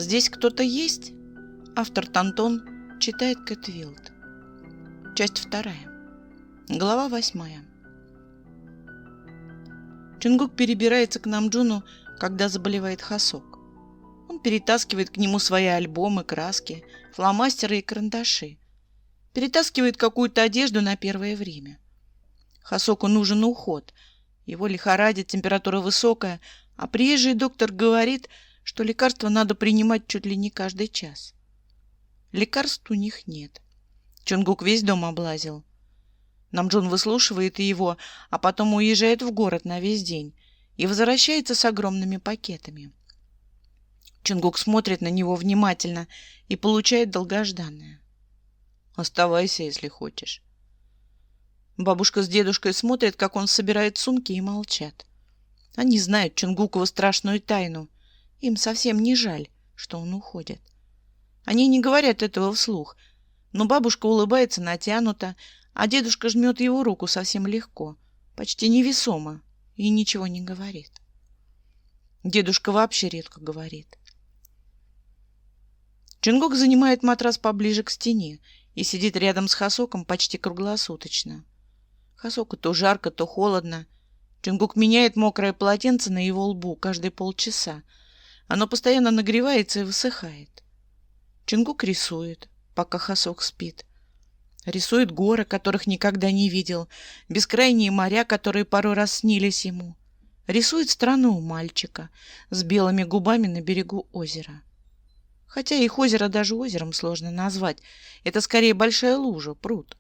Здесь кто-то есть? Автор Тантон читает Кэт Вилд. Часть 2. Глава 8. Чонгук перебирается к Намджуну, когда заболевает Хасок. Он перетаскивает к нему свои альбомы, краски, фломастеры и карандаши. Перетаскивает какую-то одежду на первое время. Хасоку нужен уход. Его лихорадит, температура высокая, а приезжий доктор говорит, что лекарства надо принимать чуть ли не каждый час. Лекарств у них нет. Чонгук весь дом облазил. Намджун выслушивает его, а потом уезжает в город на весь день и возвращается с огромными пакетами. Чонгук смотрит на него внимательно и получает долгожданное. «Оставайся, если хочешь». Бабушка с дедушкой смотрят, как он собирает сумки, и молчат. Они знают Чонгукову страшную тайну. Им совсем не жаль, что он уходит. Они не говорят этого вслух, но бабушка улыбается натянуто, а дедушка жмет его руку совсем легко, почти невесомо, и ничего не говорит. Дедушка вообще редко говорит. Чонгук занимает матрас поближе к стене и сидит рядом с Хасоком почти круглосуточно. Хасоку то жарко, то холодно. Чонгук меняет мокрое полотенце на его лбу каждые полчаса. Оно постоянно нагревается и высыхает. Чонгук рисует, пока Хасок спит. Рисует горы, которых никогда не видел, бескрайние моря, которые порой раз снились ему. Рисует страну у мальчика с белыми губами на берегу озера. Хотя их озеро даже озером сложно назвать. Это скорее большая лужа, пруд.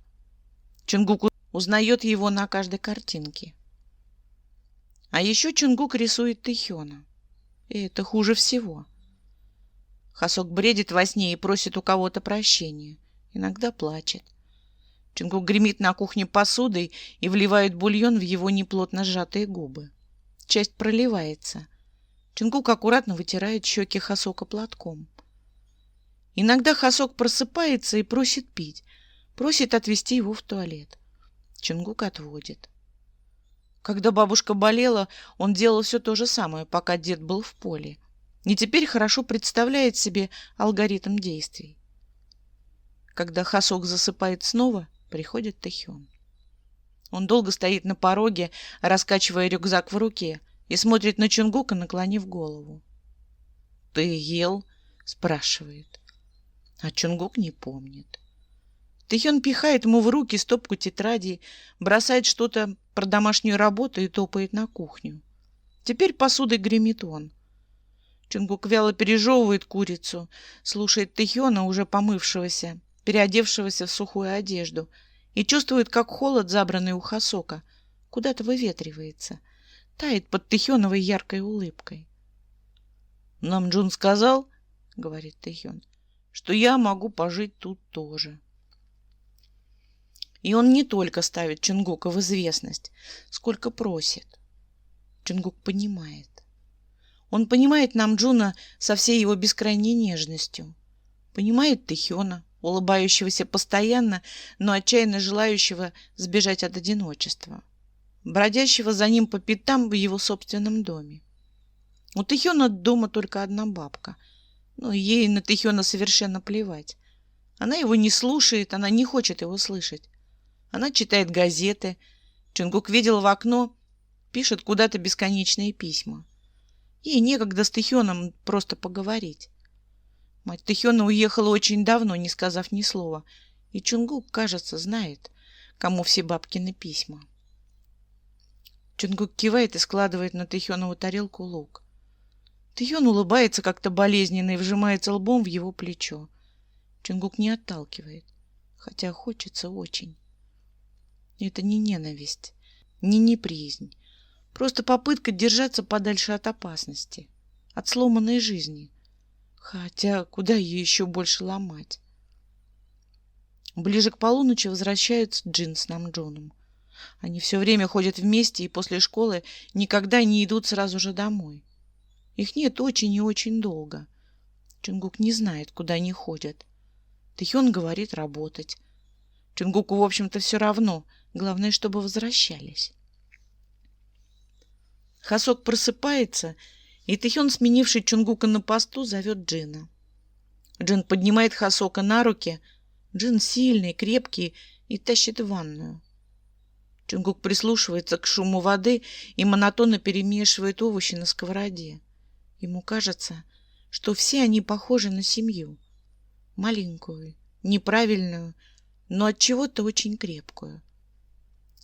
Чонгук узнает его на каждой картинке. А еще Чонгук рисует Тэхёна. И это хуже всего. Хасок бредит во сне и просит у кого-то прощения. Иногда плачет. Чонгук гремит на кухне посудой и вливает бульон в его неплотно сжатые губы. Часть проливается. Чонгук аккуратно вытирает щеки Хасока платком. Иногда Хасок просыпается и просит пить. Просит отвезти его в туалет. Чонгук отводит. Когда бабушка болела, он делал все то же самое, пока дед был в поле. И теперь хорошо представляет себе алгоритм действий. Когда Хасок засыпает снова, приходит Тэхён. Он долго стоит на пороге, раскачивая рюкзак в руке, и смотрит на Чонгука, наклонив голову. «Ты ел?» — спрашивает. А Чонгук не помнит. Тэхён пихает ему в руки стопку тетрадей, бросает что-то про домашнюю работу и топает на кухню. Теперь посудой гремит он. Чонгук вяло пережевывает курицу, слушает Тэхёна, уже помывшегося, переодевшегося в сухую одежду, и чувствует, как холод, забранный у Хасока, куда-то выветривается, тает под Тэхёновой яркой улыбкой. «Намджун сказал, — говорит Тэхён, — что я могу пожить тут тоже». И он не только ставит Чонгука в известность, сколько просит. Чонгук понимает. Он понимает Намджуна со всей его бескрайней нежностью. Понимает Тэхёна, улыбающегося постоянно, но отчаянно желающего сбежать от одиночества, бродящего за ним по пятам в его собственном доме. У Тэхёна дома только одна бабка, но ей на Тэхёна совершенно плевать. Она его не слушает, она не хочет его слышать. Она читает газеты. Чонгук видел в окно, пишет куда-то бесконечные письма. Ей некогда с Тэхёном просто поговорить. Мать Тэхёна уехала очень давно, не сказав ни слова, и Чонгук, кажется, знает, кому все бабкины письма. Чонгук кивает и складывает на Тэхёнову тарелку лук. Тэхён улыбается как-то болезненно и вжимается лбом в его плечо. Чонгук не отталкивает, хотя хочется очень. Это не ненависть, не неприязнь, просто попытка держаться подальше от опасности, от сломанной жизни. Хотя куда ее еще больше ломать? Ближе к полуночи возвращаются Джин с Намджуном. Они все время ходят вместе и после школы никогда не идут сразу же домой. Их нет очень и очень долго. Чонгук не знает, куда они ходят. Тэхён говорит работать. Чонгуку, в общем-то, все равно. Главное, чтобы возвращались. Хасок просыпается, и Тэхён, сменивший Чонгука на посту, зовет Джина. Джин поднимает Хасока на руки. Джин сильный, крепкий и тащит в ванную. Чонгук прислушивается к шуму воды и монотонно перемешивает овощи на сковороде. Ему кажется, что все они похожи на семью. Маленькую, неправильную, но от чего-то очень крепкую.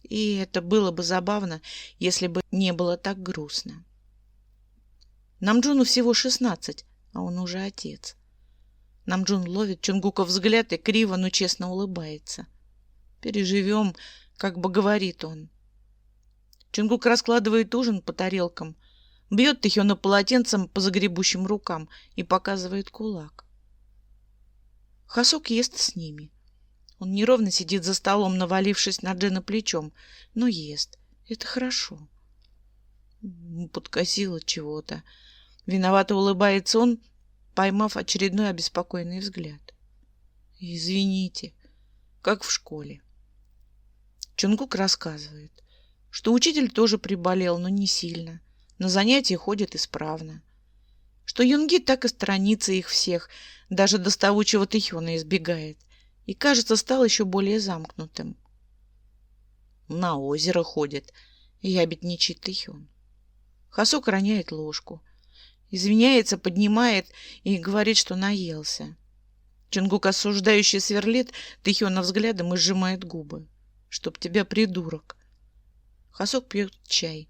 И это было бы забавно, если бы не было так грустно. Намджуну всего 16, а он уже отец. Намджун ловит Чонгука взгляд и криво, но честно улыбается. «Переживем», как бы говорит он. Чонгук раскладывает ужин по тарелкам, бьет Тэхёна полотенцем по загребущим рукам и показывает кулак. Хасок ест с ними. Он неровно сидит за столом, навалившись на Джина плечом, но ест. Это хорошо. Подкосило чего-то. Виновато улыбается он, поймав очередной обеспокоенный взгляд. «Извините, как в школе». Чонгук рассказывает, что учитель тоже приболел, но не сильно. На занятия ходит исправно. Что Юнги так и сторонится их всех, даже доставучего Тэхёна избегает. И, кажется, стал еще более замкнутым. На озеро ходит, ябедничает Тэхён. Хасок роняет ложку. Извиняется, поднимает и говорит, что наелся. Чонгук осуждающий сверлит Тэхёна взглядом и сжимает губы. «Чтоб тебя, придурок!» Хасок пьет чай,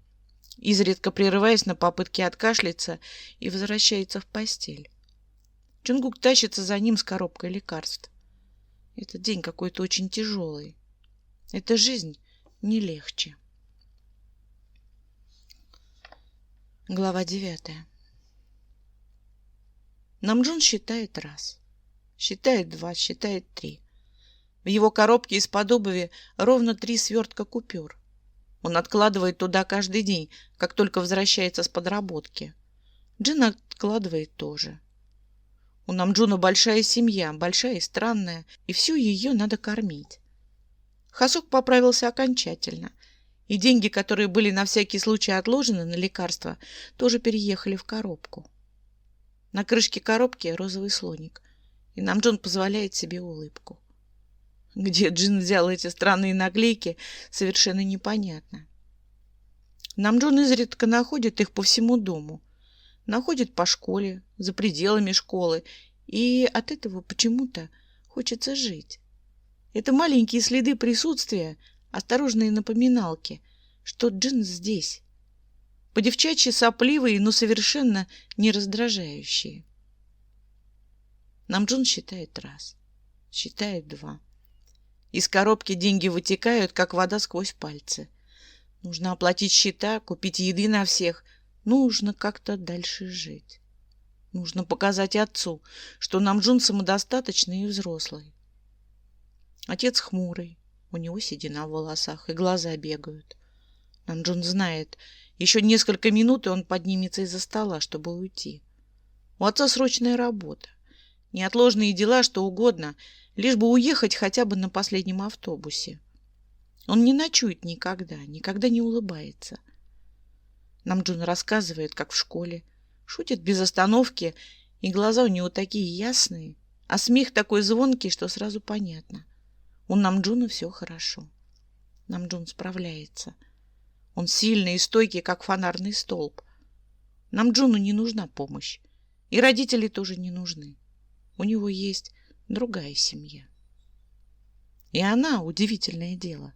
изредка прерываясь на попытке откашляться, и возвращается в постель. Чонгук тащится за ним с коробкой лекарств. Этот день какой-то очень тяжелый. Эта жизнь не легче. Глава 9. Намджун считает раз, считает два, считает три. В его коробке из-под обуви ровно 3 свертка купюр. Он откладывает туда каждый день, как только возвращается с подработки. Джин откладывает тоже. У Намджуна большая семья, большая и странная, и всю ее надо кормить. Хасок поправился окончательно, и деньги, которые были на всякий случай отложены на лекарства, тоже переехали в коробку. На крышке коробки розовый слоник, и Намджун позволяет себе улыбку. Где Джин взял эти странные наклейки, совершенно непонятно. Намджун изредка находит их по всему дому. Находит по школе, за пределами школы, и от этого почему-то хочется жить. Это маленькие следы присутствия, осторожные напоминалки, что Джин здесь. По-девчачьи сопливые, но совершенно не раздражающие. Намджун считает раз, считает два. Из коробки деньги вытекают, как вода сквозь пальцы. Нужно оплатить счета, купить еды на всех. Нужно как-то дальше жить. Нужно показать отцу, что Намджун самодостаточный и взрослый. Отец хмурый, у него седина в волосах, и глаза бегают. Намджун знает, еще несколько минут, и он поднимется из-за стола, чтобы уйти. У отца срочная работа. Неотложные дела, что угодно, лишь бы уехать хотя бы на последнем автобусе. Он не ночует никогда, никогда не улыбается. Намджун рассказывает, как в школе, шутит без остановки, и глаза у него такие ясные, а смех такой звонкий, что сразу понятно. У Намджуна все хорошо. Намджун справляется. Он сильный и стойкий, как фонарный столб. Намджуну не нужна помощь, и родители тоже не нужны. У него есть другая семья. И она, удивительное дело,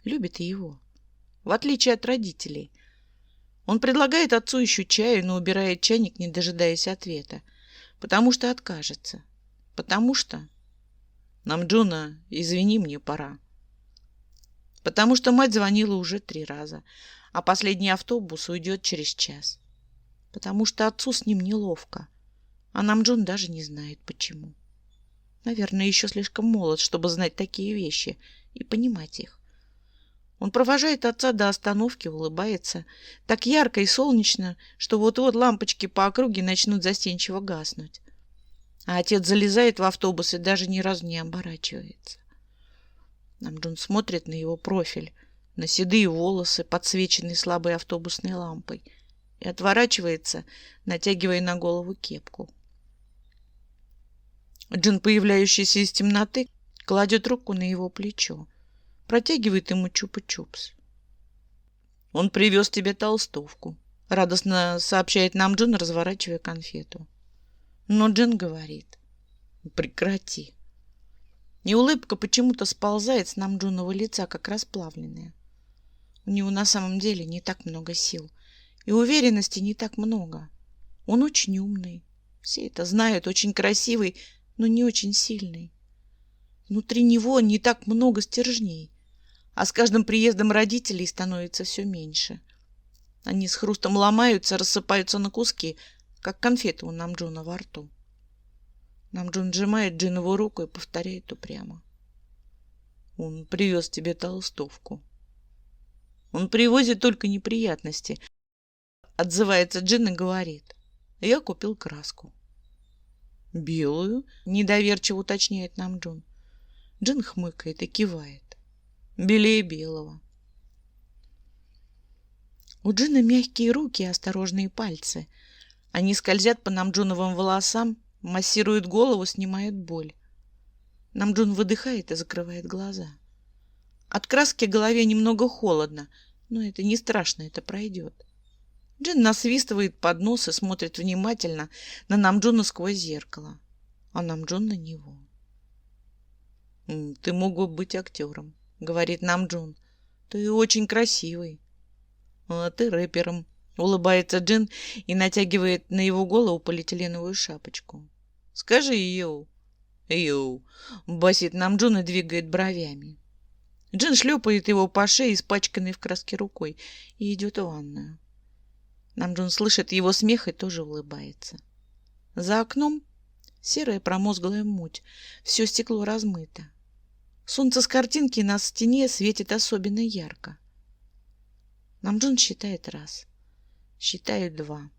любит его, в отличие от родителей. Он предлагает отцу еще чаю, но убирает чайник, не дожидаясь ответа, потому что откажется. Потому что... Намджуна, извини, мне пора. Потому что мать звонила уже 3 раза, а последний автобус уйдет через час. Потому что отцу с ним неловко, а Намджун даже не знает, почему. Наверное, еще слишком молод, чтобы знать такие вещи и понимать их. Он провожает отца до остановки, улыбается, так ярко и солнечно, что вот-вот лампочки по округе начнут застенчиво гаснуть. А отец залезает в автобус и даже ни разу не оборачивается. Намджун смотрит на его профиль, на седые волосы, подсвеченные слабой автобусной лампой, и отворачивается, натягивая на голову кепку. Джин, появляющийся из темноты, кладет руку на его плечо, протягивает ему чупа-чупс. «Он привез тебе толстовку», — радостно сообщает нам Джин, разворачивая конфету. Но Джин говорит: «Прекрати». И улыбка почему-то сползает с Намджунового лица, как расплавленная. У него на самом деле не так много сил, и уверенности не так много. Он очень умный, все это знают, очень красивый, но не очень сильный. Внутри него не так много стержней, а с каждым приездом родителей становится все меньше. Они с хрустом ломаются, рассыпаются на куски, как конфеты у Намджуна во рту. Намджун сжимает Джинову руку и повторяет упрямо: «Он привез тебе толстовку». «Он привозит только неприятности», — отзывается Джин и говорит: «Я купил краску». «Белую?» — недоверчиво уточняет Намджун. Джин хмыкает и кивает: «Белее белого». У Джина мягкие руки и осторожные пальцы. Они скользят по Намджуновым волосам, массируют голову, снимают боль. Намджун выдыхает и закрывает глаза. От краски голове немного холодно, но это не страшно, это пройдет. Джин насвистывает под нос и смотрит внимательно на Намджуна сквозь зеркало, а Намджун на него. «Ты мог бы быть актером», — говорит Намджун. «Ты очень красивый». «А ты рэпером», — улыбается Джин и натягивает на его голову полиэтиленовую шапочку. «Скажи йоу». «Йоу», — басит Намджун и двигает бровями. Джин шлепает его по шее, испачканной в краске рукой, и идет в ванную. Намджун слышит его смех и тоже улыбается. За окном серая промозглая муть, все стекло размыто. Солнце с картинки на стене светит особенно ярко. Намджун считает раз, считает два.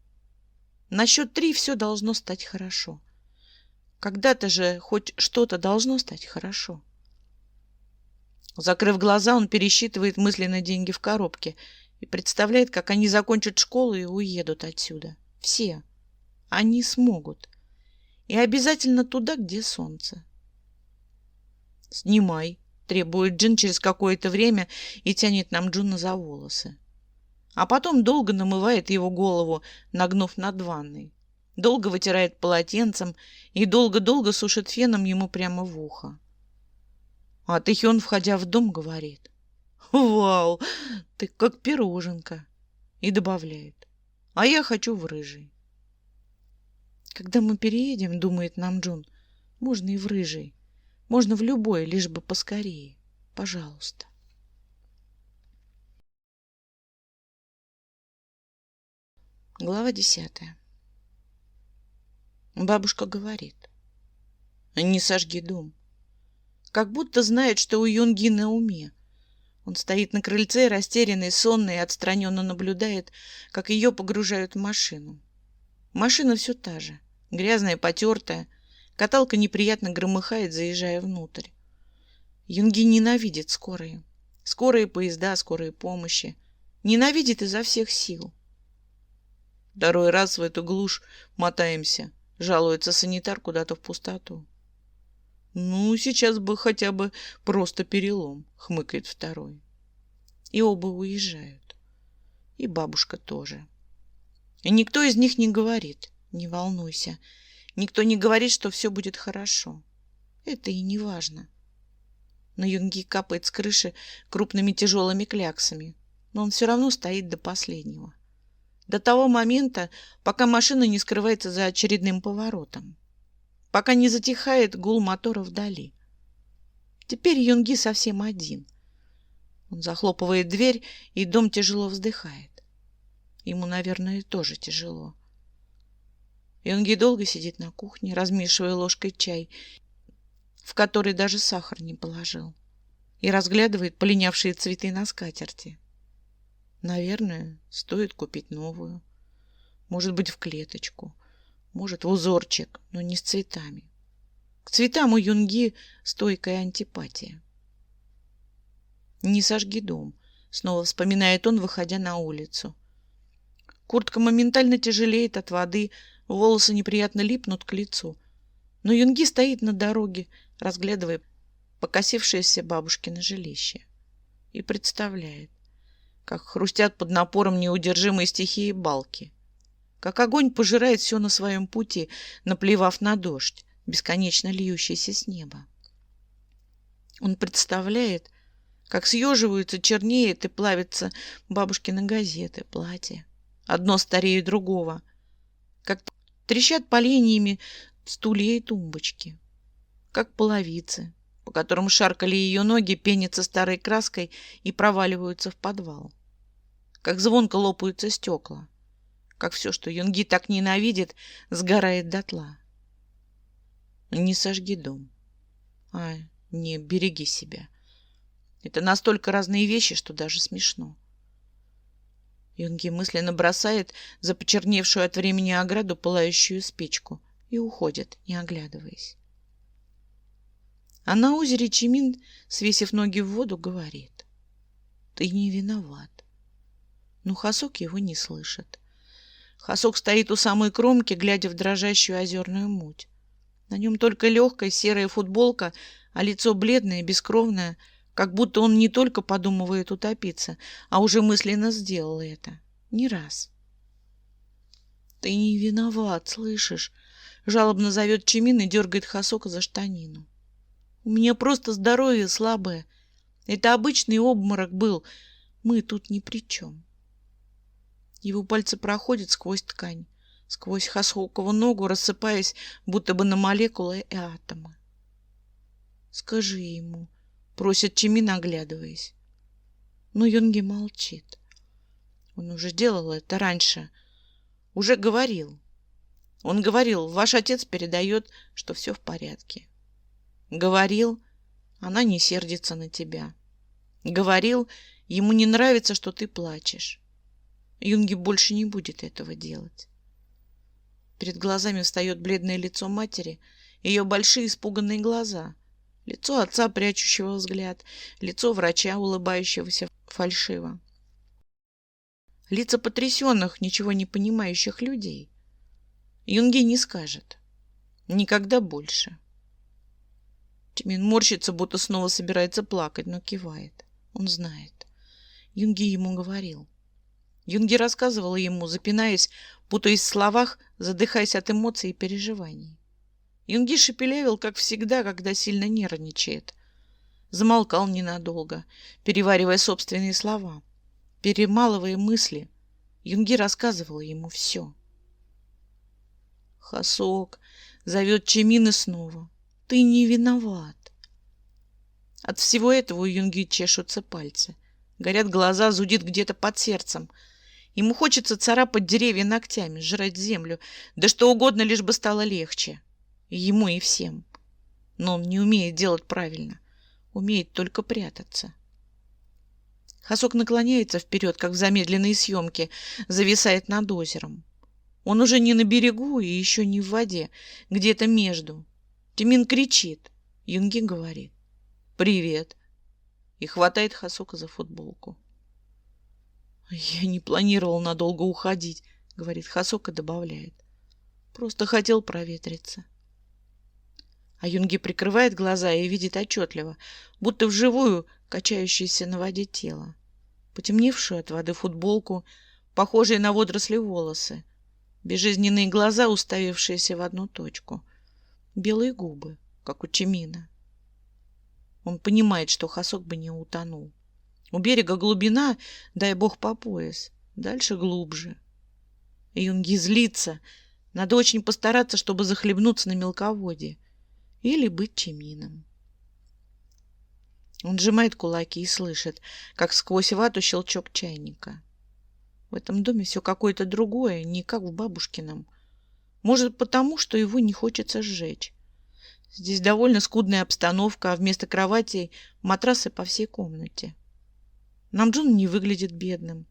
На счет 3 все должно стать хорошо. Когда-то же хоть что-то должно стать хорошо. Закрыв глаза, он пересчитывает мысленно деньги в коробке и представляет, как они закончат школу и уедут отсюда. Все. Они смогут. И обязательно туда, где солнце. «Снимай», — требует Джин через какое-то время и тянет Намджуна за волосы. А потом долго намывает его голову, нагнув над ванной. Долго вытирает полотенцем и долго-долго сушит феном ему прямо в ухо. А Тэхён, входя в дом, говорит: «Вау, ты как пироженка!» И добавляет: «А я хочу в рыжий». «Когда мы переедем, — думает Намджун, — можно и в рыжий. Можно в любой, лишь бы поскорее. Пожалуйста». Глава 10. Бабушка говорит: «Не сожги дом». Как будто знает, что у Юнги на уме. Он стоит на крыльце, растерянный, сонный, и отстраненно наблюдает, как ее погружают в машину. Машина все та же, грязная, потертая. Каталка неприятно громыхает, заезжая внутрь. Юнги ненавидит скорые. Скорые поезда, скорые помощи. Ненавидит изо всех сил. «Второй раз в эту глушь мотаемся», — жалуется санитар куда-то в пустоту. «Ну, сейчас бы хотя бы просто перелом», — хмыкает второй. И оба уезжают. И бабушка тоже. И никто из них не говорит: «Не волнуйся». Никто не говорит, что все будет хорошо. Это и не важно. Но Юнги капает с крыши крупными тяжелыми кляксами, но он все равно стоит до последнего. До того момента, пока машина не скрывается за очередным поворотом. Пока не затихает гул мотора вдали. Теперь Юнги совсем один. Он захлопывает дверь, и дом тяжело вздыхает. Ему, наверное, тоже тяжело. Юнги долго сидит на кухне, размешивая ложкой чай, в который даже сахар не положил, и разглядывает полинявшие цветы на скатерти. Наверное, стоит купить новую. Может быть, в клеточку. Может, в узорчик, но не с цветами. К цветам у Юнги стойкая антипатия. «Не сожги дом», — снова вспоминает он, выходя на улицу. Куртка моментально тяжелеет от воды, волосы неприятно липнут к лицу. Но Юнги стоит на дороге, разглядывая покосившееся бабушкино жилище, и представляет, как хрустят под напором неудержимой стихии балки, как огонь пожирает все на своем пути, наплевав на дождь, бесконечно льющийся с неба. Он представляет, как съеживаются, чернеет и плавятся бабушкины газеты, платья, одно старее другого, как трещат поленьями стулья и тумбочки, как половицы, по которым шаркали ее ноги, пенятся старой краской и проваливаются в подвал, как звонко лопаются стекла, как все, что Юнги так ненавидит, сгорает дотла. Не сожги дом, а не береги себя. Это настолько разные вещи, что даже смешно. Юнги мысленно бросает за почерневшую от времени ограду пылающую спичку и уходит, не оглядываясь. А на озере Чимин, свесив ноги в воду, говорит: «Ты не виноват». Но Хасок его не слышит. Хасок стоит у самой кромки, глядя в дрожащую озерную муть. На нем только легкая серая футболка, а лицо бледное, бескровное, как будто он не только подумывает утопиться, а уже мысленно сделал это. Не раз. «Ты не виноват, слышишь?» Жалобно зовет Чимин и дергает Хасока за штанину. «У меня просто здоровье слабое. Это обычный обморок был. Мы тут ни при чем». Его пальцы проходят сквозь ткань, сквозь Хасокову ногу, рассыпаясь будто бы на молекулы и атомы. «Скажи ему», — просит Чимин, оглядываясь. Но Юнги молчит. Он уже делал это раньше. Уже говорил. Он говорил: «Ваш отец передает, что все в порядке». Говорил: «Она не сердится на тебя». Говорил: «Ему не нравится, что ты плачешь». Юнги больше не будет этого делать. Перед глазами встает бледное лицо матери, ее большие испуганные глаза, лицо отца, прячущего взгляд, лицо врача, улыбающегося фальшиво. Лица потрясенных, ничего не понимающих людей. Юнги не скажет. Никогда больше. Чимин морщится, будто снова собирается плакать, но кивает. Он знает. Юнги ему говорил. Юнги рассказывала ему, запинаясь, путаясь в словах, задыхаясь от эмоций и переживаний. Юнги шепелявил, как всегда, когда сильно нервничает. Замолкал ненадолго, переваривая собственные слова, перемалывая мысли. Юнги рассказывала ему все. «Хасок», — зовет Чимин и снова, — «ты не виноват». От всего этого у Юнги чешутся пальцы. Горят глаза, зудит где-то под сердцем. Ему хочется царапать деревья ногтями, жрать землю, да что угодно, лишь бы стало легче. И ему, и всем. Но он не умеет делать правильно. Умеет только прятаться. Хасок наклоняется вперед, как в замедленной съемке, зависает над озером. Он уже не на берегу и еще не в воде, где-то между. Чимин кричит. Юнги говорит: «Привет!» и хватает Хасока за футболку. «Я не планировал надолго уходить», — говорит Хасок и добавляет: «Просто хотел проветриться». А Юнги прикрывает глаза и видит отчетливо, будто вживую качающееся на воде тело, потемневшую от воды футболку, похожие на водоросли волосы, безжизненные глаза, уставившиеся в одну точку, белые губы, как у Чимина. Он понимает, что Хасок бы не утонул. У берега глубина, дай бог, по пояс, дальше глубже. И Юнги злится, надо очень постараться, чтобы захлебнуться на мелководье или быть Чимином. Он сжимает кулаки и слышит, как сквозь вату щелчок чайника. В этом доме все какое-то другое, не как в бабушкином. Может, потому, что его не хочется сжечь. Здесь довольно скудная обстановка, а вместо кроватей матрасы по всей комнате. Намджун не выглядит бедным.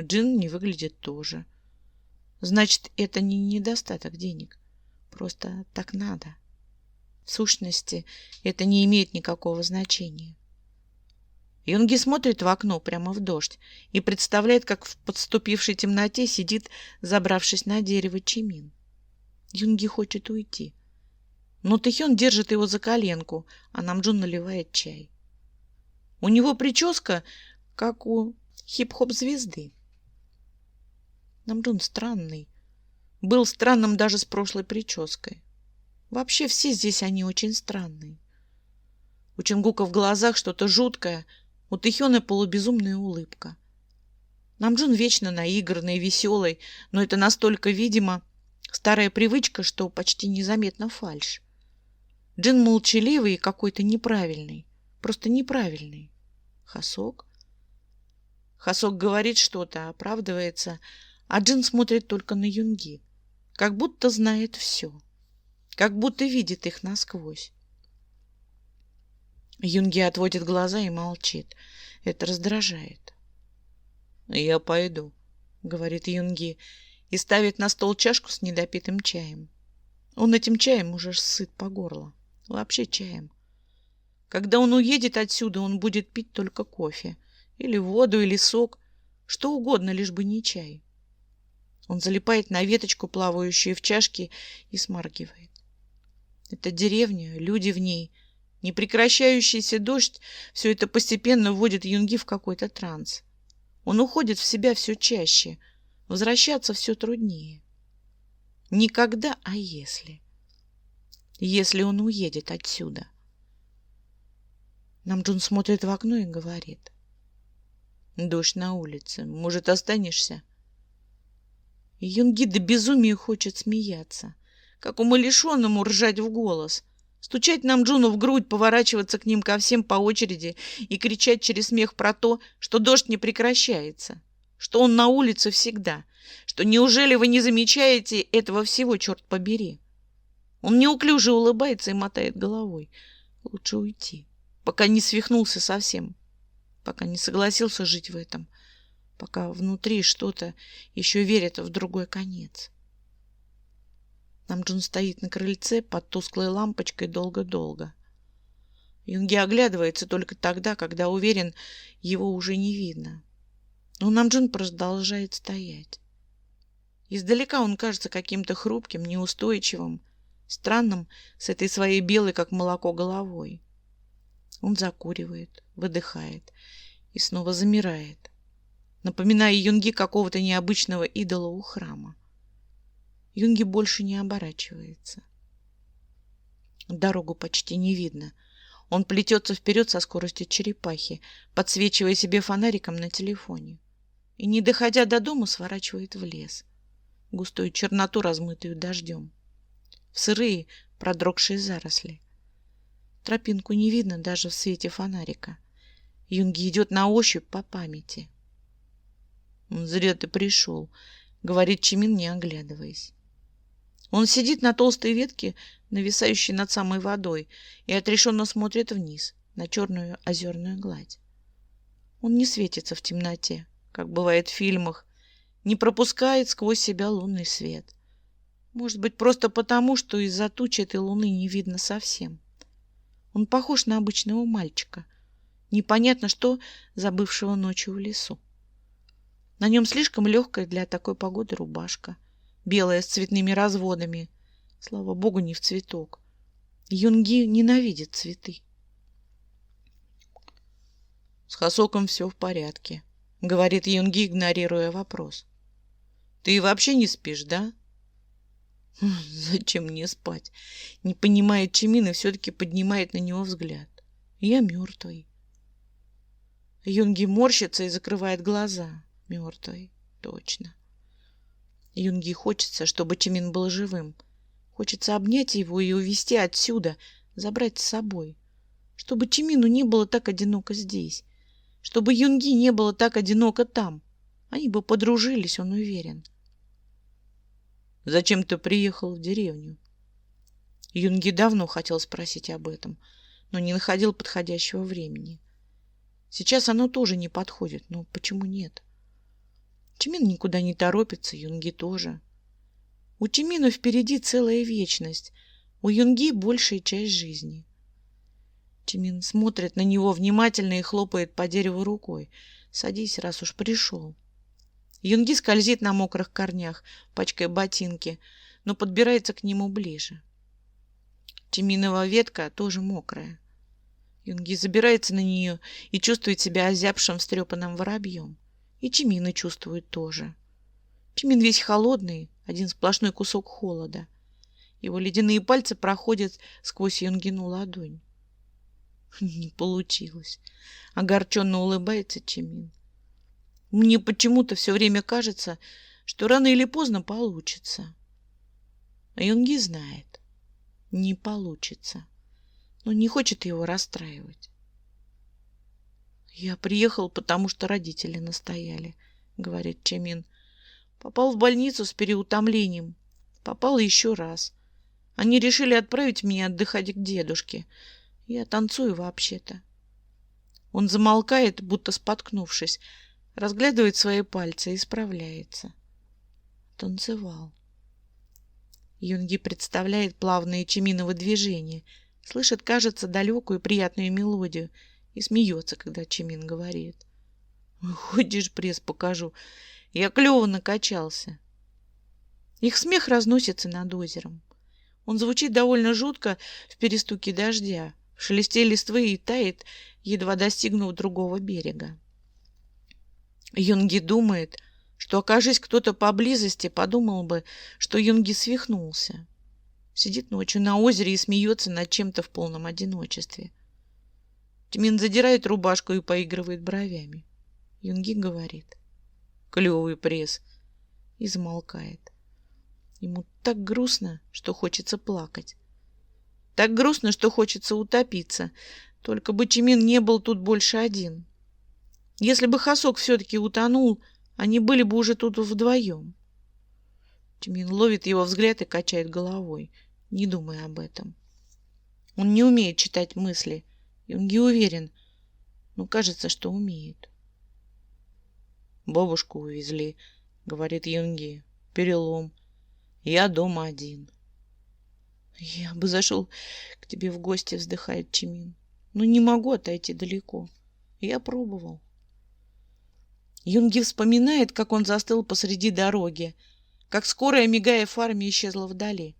Джин не выглядит тоже. Значит, это не недостаток денег. Просто так надо. В сущности, это не имеет никакого значения. Юнги смотрит в окно прямо в дождь и представляет, как в подступившей темноте сидит, забравшись на дерево, Чимин. Юнги хочет уйти. Но Тэхён держит его за коленку, а Намджун наливает чай. У него прическа, как у хип-хоп-звезды. Намджун странный. Был странным даже с прошлой прической. Вообще все здесь они очень странные. У Чингука в глазах что-то жуткое, у Тэхёна полубезумная улыбка. Намджун вечно наигранный, веселый, но это настолько видимо старая привычка, что почти незаметно фальшь. Джин молчаливый и какой-то неправильный. Просто неправильный. Хасок? Хасок говорит что-то, оправдывается, а Джин смотрит только на Юнги. Как будто знает все. Как будто видит их насквозь. Юнги отводит глаза и молчит. Это раздражает. «Я пойду», — говорит Юнги, и ставит на стол чашку с недопитым чаем. Он этим чаем уже сыт по горло. Вообще чаем. Когда он уедет отсюда, он будет пить только кофе. Или воду, или сок. Что угодно, лишь бы не чай. Он залипает на веточку, плавающую в чашке, и смаргивает. Это деревня, люди в ней, непрекращающийся дождь, все это постепенно вводит Юнги в какой-то транс. Он уходит в себя все чаще, возвращаться все труднее. Никогда, а если? Если он уедет отсюда. Намджун смотрит в окно и говорит. Дождь на улице. Может, останешься? И Юнги до безумия хочет смеяться, как умалишенному ржать в голос, стучать Намджуну в грудь, поворачиваться к ним ко всем по очереди и кричать через смех про то, что дождь не прекращается, что он на улице всегда, что неужели вы не замечаете этого всего, черт побери? Он неуклюже улыбается и мотает головой. Лучше уйти, пока не свихнулся совсем, пока не согласился жить в этом, пока внутри что-то еще верит в другой конец. Намджун стоит на крыльце под тусклой лампочкой долго-долго. Юнги оглядывается только тогда, когда уверен, его уже не видно. Но Намджун продолжает стоять. Издалека он кажется каким-то хрупким, неустойчивым, странным, с этой своей белой, как молоко, головой. Он закуривает, выдыхает и снова замирает, напоминая Юнги какого-то необычного идола у храма. Юнги больше не оборачивается. Дорогу почти не видно. Он плетется вперед со скоростью черепахи, подсвечивая себе фонариком на телефоне. И, не доходя до дома, сворачивает в лес, густую черноту, размытую дождем, в сырые, продрогшие заросли. Тропинку не видно даже в свете фонарика. Юнги идет на ощупь по памяти. «Зря ты пришел», — говорит Чимин, не оглядываясь. Он сидит на толстой ветке, нависающей над самой водой, и отрешенно смотрит вниз, на черную озерную гладь. Он не светится в темноте, как бывает в фильмах, не пропускает сквозь себя лунный свет. Может быть, просто потому, что из-за тучи этой луны не видно совсем. Он похож на обычного мальчика, непонятно что забывшего ночью в лесу. На нем слишком легкая для такой погоды рубашка, белая с цветными разводами. Слава богу, не в цветок. Юнги ненавидит цветы. С Хасоком все в порядке, говорит Юнги, игнорируя вопрос. Ты вообще не спишь, да? Зачем мне спать? Не понимает Чимин и все-таки поднимает на него взгляд. Я мертвый. Юнги морщится и закрывает глаза. Мертвый, точно. Юнги хочется, чтобы Чимин был живым. Хочется обнять его и увезти отсюда, забрать с собой. Чтобы Чимину не было так одиноко здесь. Чтобы Юнги не было так одиноко там. Они бы подружились, он уверен. «Зачем ты приехал в деревню?» Юнги давно хотел спросить об этом, но не находил подходящего времени. Сейчас оно тоже не подходит, но почему нет? Чимин никуда не торопится, Юнги тоже. У Чимина впереди целая вечность, у Юнги большая часть жизни. Чимин смотрит на него внимательно и хлопает по дереву рукой. «Садись, раз уж пришел». Юнги скользит на мокрых корнях, пачкая ботинки, но подбирается к нему ближе. Чиминова ветка тоже мокрая. Юнги забирается на нее и чувствует себя озябшим, встрепанным воробьем. И Чимин чувствует тоже. Чимин весь холодный, один сплошной кусок холода. Его ледяные пальцы проходят сквозь Юнгину ладонь. Не получилось. Огорченно улыбается Чимин. Мне почему-то все время кажется, что рано или поздно получится. А Юнги знает. Не получится. Но не хочет его расстраивать. Я приехал, потому что родители настояли, говорит Чимин. Попал в больницу с переутомлением. Попал еще раз. Они решили отправить меня отдыхать к дедушке. Я танцую вообще-то. Он замолкает, будто споткнувшись, разглядывает свои пальцы и исправляется. Танцевал. Юнги представляет плавные Чиминовы движения, слышит, кажется, далекую приятную мелодию и смеется, когда Чимин говорит. Хочешь, пресс покажу? Я клево накачался. Их смех разносится над озером. Он звучит довольно жутко в перестуке дождя, в шелесте листвы и тает, едва достигнув другого берега. Юнги думает, что, окажись кто-то поблизости, подумал бы, что Юнги свихнулся. Сидит ночью на озере и смеется над чем-то в полном одиночестве. Чимин задирает рубашку и поигрывает бровями. Юнги говорит: «Клевый пресс», и замолкает. Ему так грустно, что хочется плакать. Так грустно, что хочется утопиться. Только бы Чимин не был тут больше один. Если бы Хасок все-таки утонул, они были бы уже тут вдвоем. Чимин ловит его взгляд и качает головой, не думая об этом. Он не умеет читать мысли. Юнги уверен, но кажется, что умеет. «Бабушку увезли», — говорит Юнги. «Перелом. Я дома один». «Я бы зашел к тебе в гости», — вздыхает Чимин. «Но не могу отойти далеко. Я пробовал». Юнги вспоминает, как он застыл посреди дороги, как скорая, мигая фарами, исчезла вдали.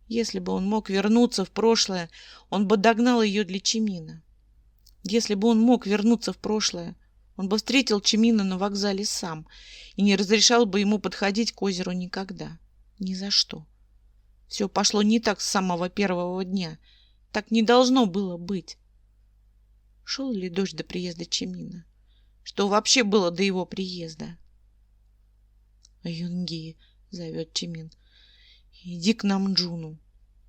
Если бы он мог вернуться в прошлое, он бы догнал ее для Чимина. Если бы он мог вернуться в прошлое, он бы встретил Чимина на вокзале сам и не разрешал бы ему подходить к озеру никогда. Ни за что. Все пошло не так с самого первого дня. Так не должно было быть. Шел ли дождь до приезда Чимина? Что вообще было до его приезда? «Юнги», — зовет Чимин, — «иди к Намджуну.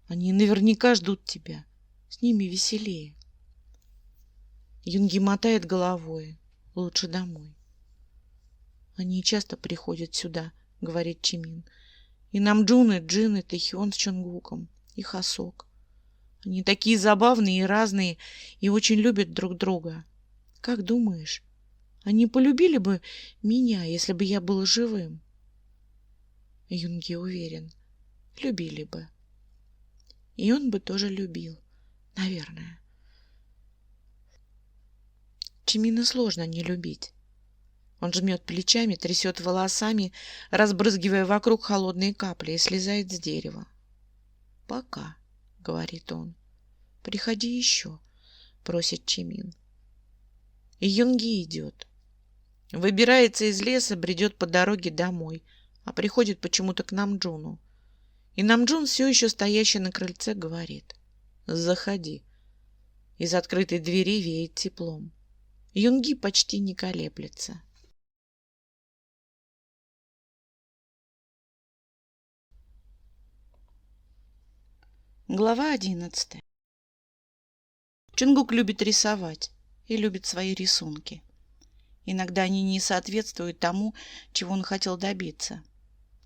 Они наверняка ждут тебя. С ними веселее». Юнги мотает головой. Лучше домой. «Они часто приходят сюда», — говорит Чимин. «И Намджун, и Джин, и Тэхион с Чонгуком, и Хасок. Они такие забавные и разные, и очень любят друг друга. Как думаешь, они полюбили бы меня, если бы я был живым?» Юнги уверен, любили бы. И он бы тоже любил, наверное. Чимина сложно не любить. Он жмет плечами, трясет волосами, разбрызгивая вокруг холодные капли, и слезает с дерева. «Пока», — говорит он. «Приходи еще», — просит Чимин. И Юнги идет. Выбирается из леса, бредет по дороге домой, а приходит почему-то к Намджуну. И Намджун, все еще стоящий на крыльце, говорит: «Заходи». Из открытой двери веет теплом. Юнги почти не колеблется. Глава 11. Чонгук любит рисовать и любит свои рисунки. Иногда они не соответствуют тому, чего он хотел добиться.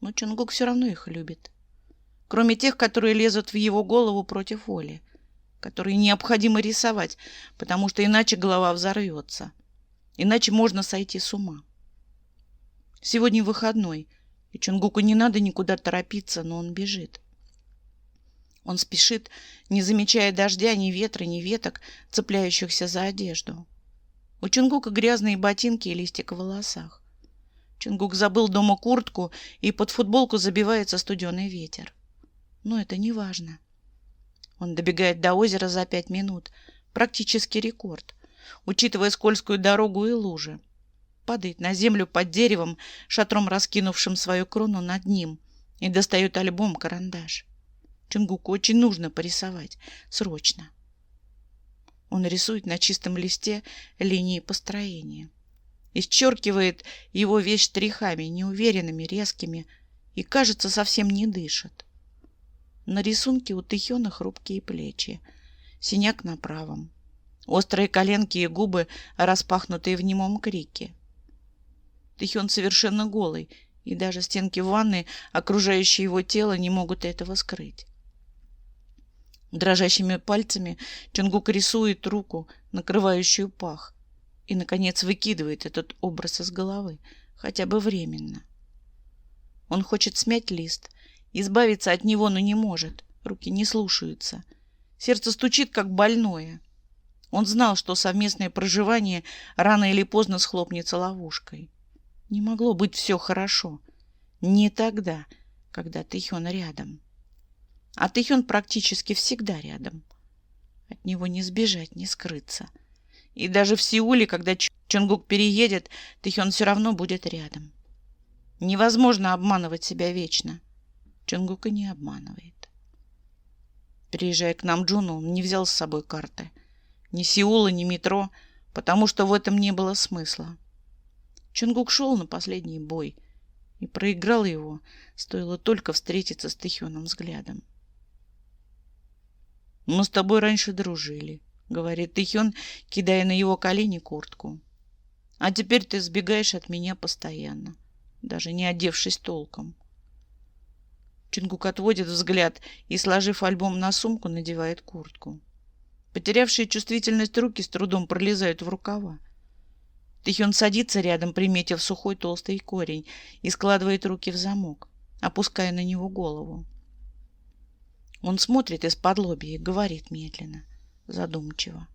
Но Чонгук все равно их любит. Кроме тех, которые лезут в его голову против воли, которые необходимо рисовать, потому что иначе голова взорвется. Иначе можно сойти с ума. Сегодня выходной, и Чонгуку не надо никуда торопиться, но он бежит. Он спешит, не замечая дождя, ни ветра, ни веток, цепляющихся за одежду. У Чонгука грязные ботинки и листик в волосах. Чонгук забыл дома куртку, и под футболку забивается студеный ветер. Но это не важно. Он добегает до озера за 5 минут. Практически рекорд, учитывая скользкую дорогу и лужи. Падает на землю под деревом, шатром раскинувшим свою крону над ним, и достает альбом-карандаш. Чингуку очень нужно порисовать. Срочно. Он рисует на чистом листе линии построения. Исчеркивает его весь штрихами, неуверенными, резкими, и, кажется, совсем не дышит. На рисунке у Тэхёна хрупкие плечи, синяк на правом, острые коленки и губы, распахнутые в немом крике. Тэхён совершенно голый, и даже стенки ванны, окружающие его тело, не могут этого скрыть. Дрожащими пальцами Чингук рисует руку, накрывающую пах, и, наконец, выкидывает этот образ из головы, хотя бы временно. Он хочет смять лист, избавиться от него, но не может. Руки не слушаются. Сердце стучит, как больное. Он знал, что совместное проживание рано или поздно схлопнется ловушкой. Не могло быть все хорошо. Не тогда, когда Тэхён рядом. А Тэхён практически всегда рядом. От него не сбежать, не скрыться. И даже в Сеуле, когда Чингук переедет, Тэхён все равно будет рядом. Невозможно обманывать себя вечно. Чингук и не обманывает. Приезжая к Намджуну, он не взял с собой карты. Ни Сеула, ни метро, потому что в этом не было смысла. Чингук шел на последний бой и проиграл его, стоило только встретиться с Тэхёном взглядом. «Мы с тобой раньше дружили», — говорит Тэхён, кидая на его колени куртку. «А теперь ты сбегаешь от меня постоянно, даже не одевшись толком». Чингук отводит взгляд и, сложив альбом на сумку, надевает куртку. Потерявшие чувствительность руки с трудом пролезают в рукава. Тэхён садится рядом, приметив сухой толстый корень, и складывает руки в замок, опуская на него голову. Он смотрит из-под лобья и говорит медленно, задумчиво.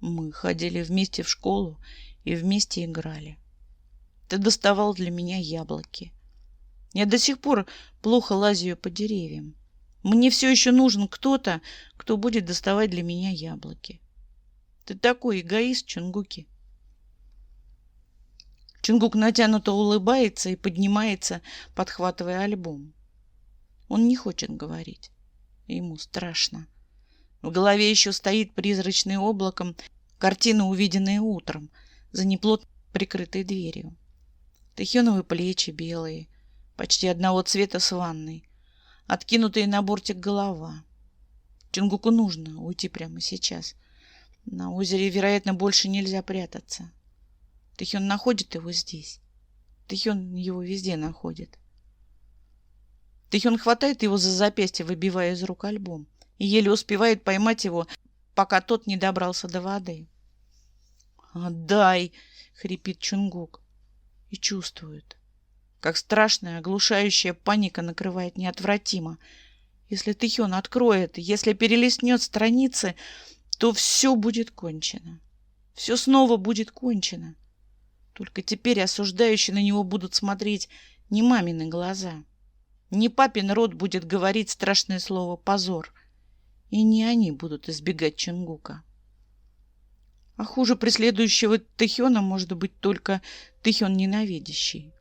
«Мы ходили вместе в школу и вместе играли. Ты доставал для меня яблоки. Я до сих пор плохо лазю по деревьям. Мне все еще нужен кто-то, кто будет доставать для меня яблоки. Ты такой эгоист, Чингуки». Чингук натянуто улыбается и поднимается, подхватывая альбом. Он не хочет говорить. Ему страшно. В голове еще стоит призрачным облаком картина, увиденная утром, за неплотно прикрытой дверью. Тэхёновы плечи белые, почти одного цвета с ванной, откинутая на бортик голова. Чингуку нужно уйти прямо сейчас. На озере, вероятно, больше нельзя прятаться. Тэхён находит его здесь. Тэхён его везде находит. Тэхён хватает его за запястье, выбивая из рук альбом, и еле успевает поймать его, пока тот не добрался до воды. «Отдай!» — хрипит Чингук. И чувствует, как страшная, оглушающая паника накрывает неотвратимо. Если Тэхён откроет, если перелистнет страницы, то все будет кончено. Все снова будет кончено. Только теперь осуждающие на него будут смотреть не мамины глаза. Не папин рот будет говорить страшное слово «позор». И не они будут избегать Чингука. А хуже преследующего Тэхёна может быть только Тэхён ненавидящий.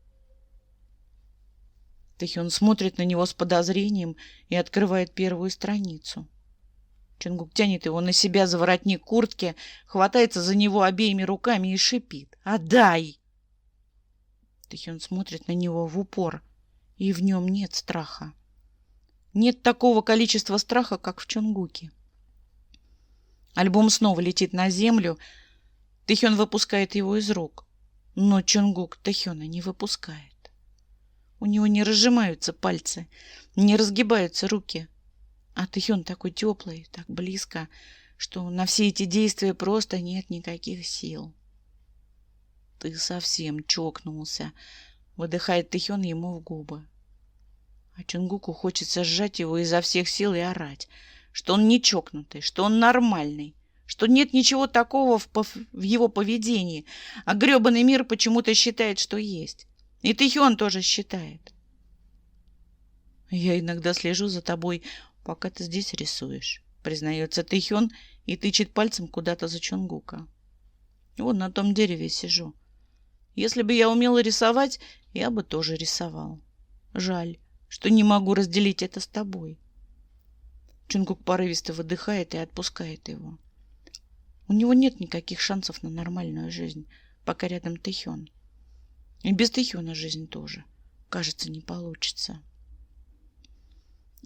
Тэхён смотрит на него с подозрением и открывает первую страницу. Чингук тянет его на себя за воротник куртки, хватается за него обеими руками и шипит: «Отдай!» Тэхён смотрит на него в упор, и в нем нет страха. Нет такого количества страха, как в Чингуке. Альбом снова летит на землю. Тэхён выпускает его из рук, но Чингук Тэхёна не выпускает. У него не разжимаются пальцы, не разгибаются руки. А Тэхён такой теплый, так близко, что на все эти действия просто нет никаких сил. «Ты совсем чокнулся», — выдыхает Тэхён ему в губы. А Чингуку хочется сжать его изо всех сил и орать, что он не чокнутый, что он нормальный, что нет ничего такого в его поведении, а грёбаный мир почему-то считает, что есть. И Тэхён тоже считает. «Я иногда слежу за тобой Пока ты здесь рисуешь, признается Тэхён и тычет пальцем куда-то за Чонгука. Вон на том дереве сижу. Если бы я умела рисовать, я бы тоже рисовал. Жаль, что не могу разделить это с тобой. Чонгук порывисто выдыхает и отпускает его. У него нет никаких шансов на нормальную жизнь, пока рядом Тэхён. И без Тэхёна жизнь тоже, кажется, не получится.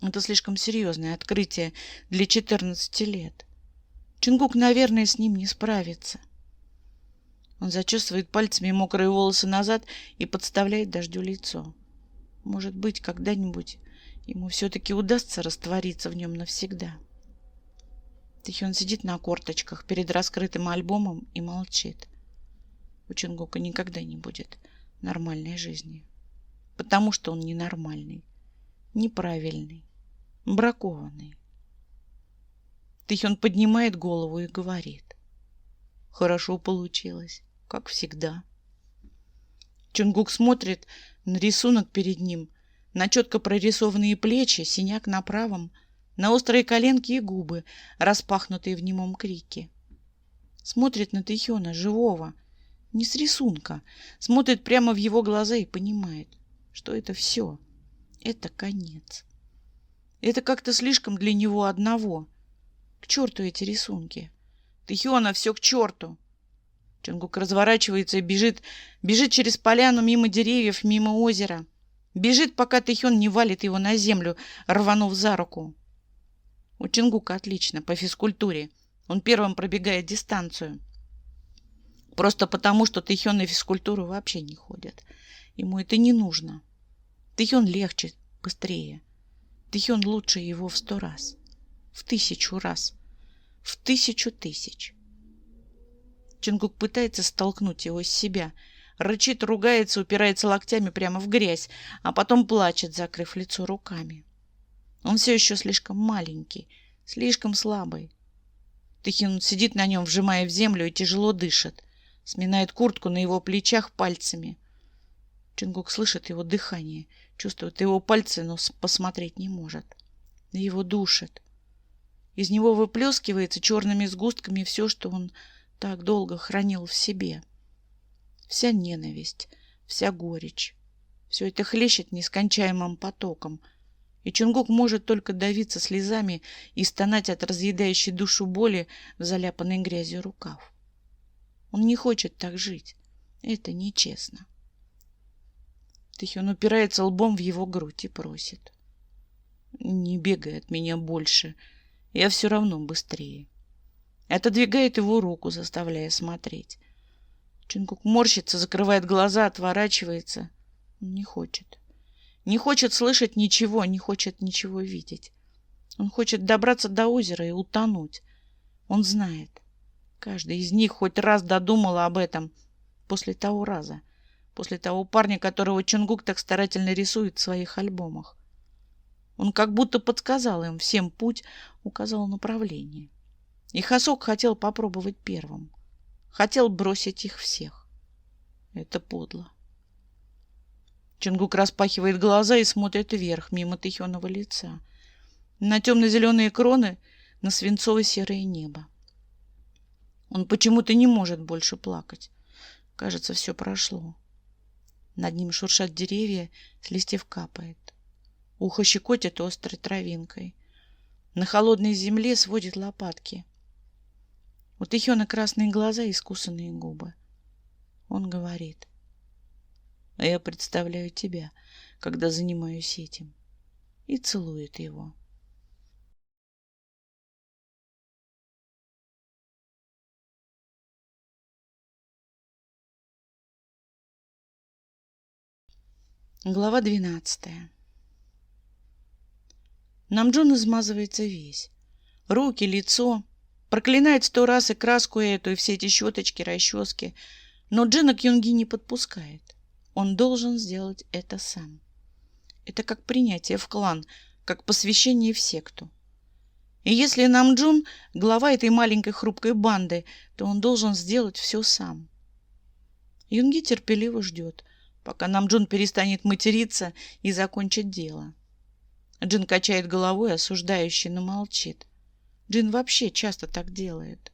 Это слишком серьезное открытие для 14 лет. Чонгук, наверное, с ним не справится. Он зачесывает пальцами мокрые волосы назад и подставляет дождю лицо. Может быть, когда-нибудь ему все-таки удастся раствориться в нем навсегда. Тэхён сидит на корточках перед раскрытым альбомом и молчит. У Чонгука никогда не будет нормальной жизни. Потому что он ненормальный, неправильный, бракованный. Тэхён поднимает голову и говорит. Хорошо получилось, как всегда. Чонгук смотрит на рисунок перед ним, на четко прорисованные плечи, синяк на правом, на острые коленки и губы, распахнутые в немом крике. Смотрит на Тэхёна, живого, не с рисунка, смотрит прямо в его глаза и понимает, что это все, это конец. Это как-то слишком для него одного. К черту эти рисунки. Тэхёна, все к черту. Чонгук разворачивается и бежит через поляну, мимо деревьев, мимо озера. Бежит, пока Тэхён не валит его на землю, рванув за руку. У Чонгука отлично по физкультуре. Он первым пробегает дистанцию. Просто потому, что Тэхён на физкультуру вообще не ходит. Ему это не нужно. Тэхён легче, быстрее. Тэхён лучше его в 100 раз. В 1000 раз. В 1000 тысяч. Чонгук пытается столкнуть его с себя. Рычит, ругается, упирается локтями прямо в грязь, а потом плачет, закрыв лицо руками. Он все еще слишком маленький, слишком слабый. Тэхён сидит на нем, вжимая в землю, и тяжело дышит. Сминает куртку на его плечах пальцами. Чонгук слышит его дыхание, чувствует его пальцы, но посмотреть не может. Его душит. Из него выплескивается черными сгустками все, что он так долго хранил в себе. Вся ненависть, вся горечь. Все это хлещет нескончаемым потоком. И Чонгук может только давиться слезами и стонать от разъедающей душу боли в заляпанной грязью рукав. Он не хочет так жить. Это нечестно. Тэхён упирается лбом в его грудь и просит. Не бегай от меня больше. Я все равно быстрее. Отодвигает его руку, заставляя смотреть. Чонгук морщится, закрывает глаза, отворачивается. Он не хочет. Не хочет слышать ничего, не хочет ничего видеть. Он хочет добраться до озера и утонуть. Он знает. Каждый из них хоть раз додумал об этом после того раза. После того парня, которого Чонгук так старательно рисует в своих альбомах. Он как будто подсказал им всем путь, указал направление. И Хасок хотел попробовать первым. Хотел бросить их всех. Это подло. Чонгук распахивает глаза и смотрит вверх, мимо Тэхёнова лица. На темно-зеленые кроны, на свинцово-серое небо. Он почему-то не может больше плакать. Кажется, все прошло. Над ним шуршат деревья, с листьев капает. Ухо щекочет острой травинкой. На холодной земле сводит лопатки. У Тэхёна красные глаза и искусанные губы. Он говорит. А я представляю тебя, когда занимаюсь этим. И целует его. Глава 12. Намджон измазывается весь. Руки, лицо. Проклинает 100 раз и краску эту, и все эти щеточки, расчески. Но Джина к Юнги не подпускает. Он должен сделать это сам. Это как принятие в клан, как посвящение в секту. И если Намджон глава этой маленькой хрупкой банды, то он должен сделать все сам. Юнги терпеливо ждет, пока Намджон перестанет материться и закончит дело. Джин качает головой, осуждающе, но молчит. Джин вообще часто так делает.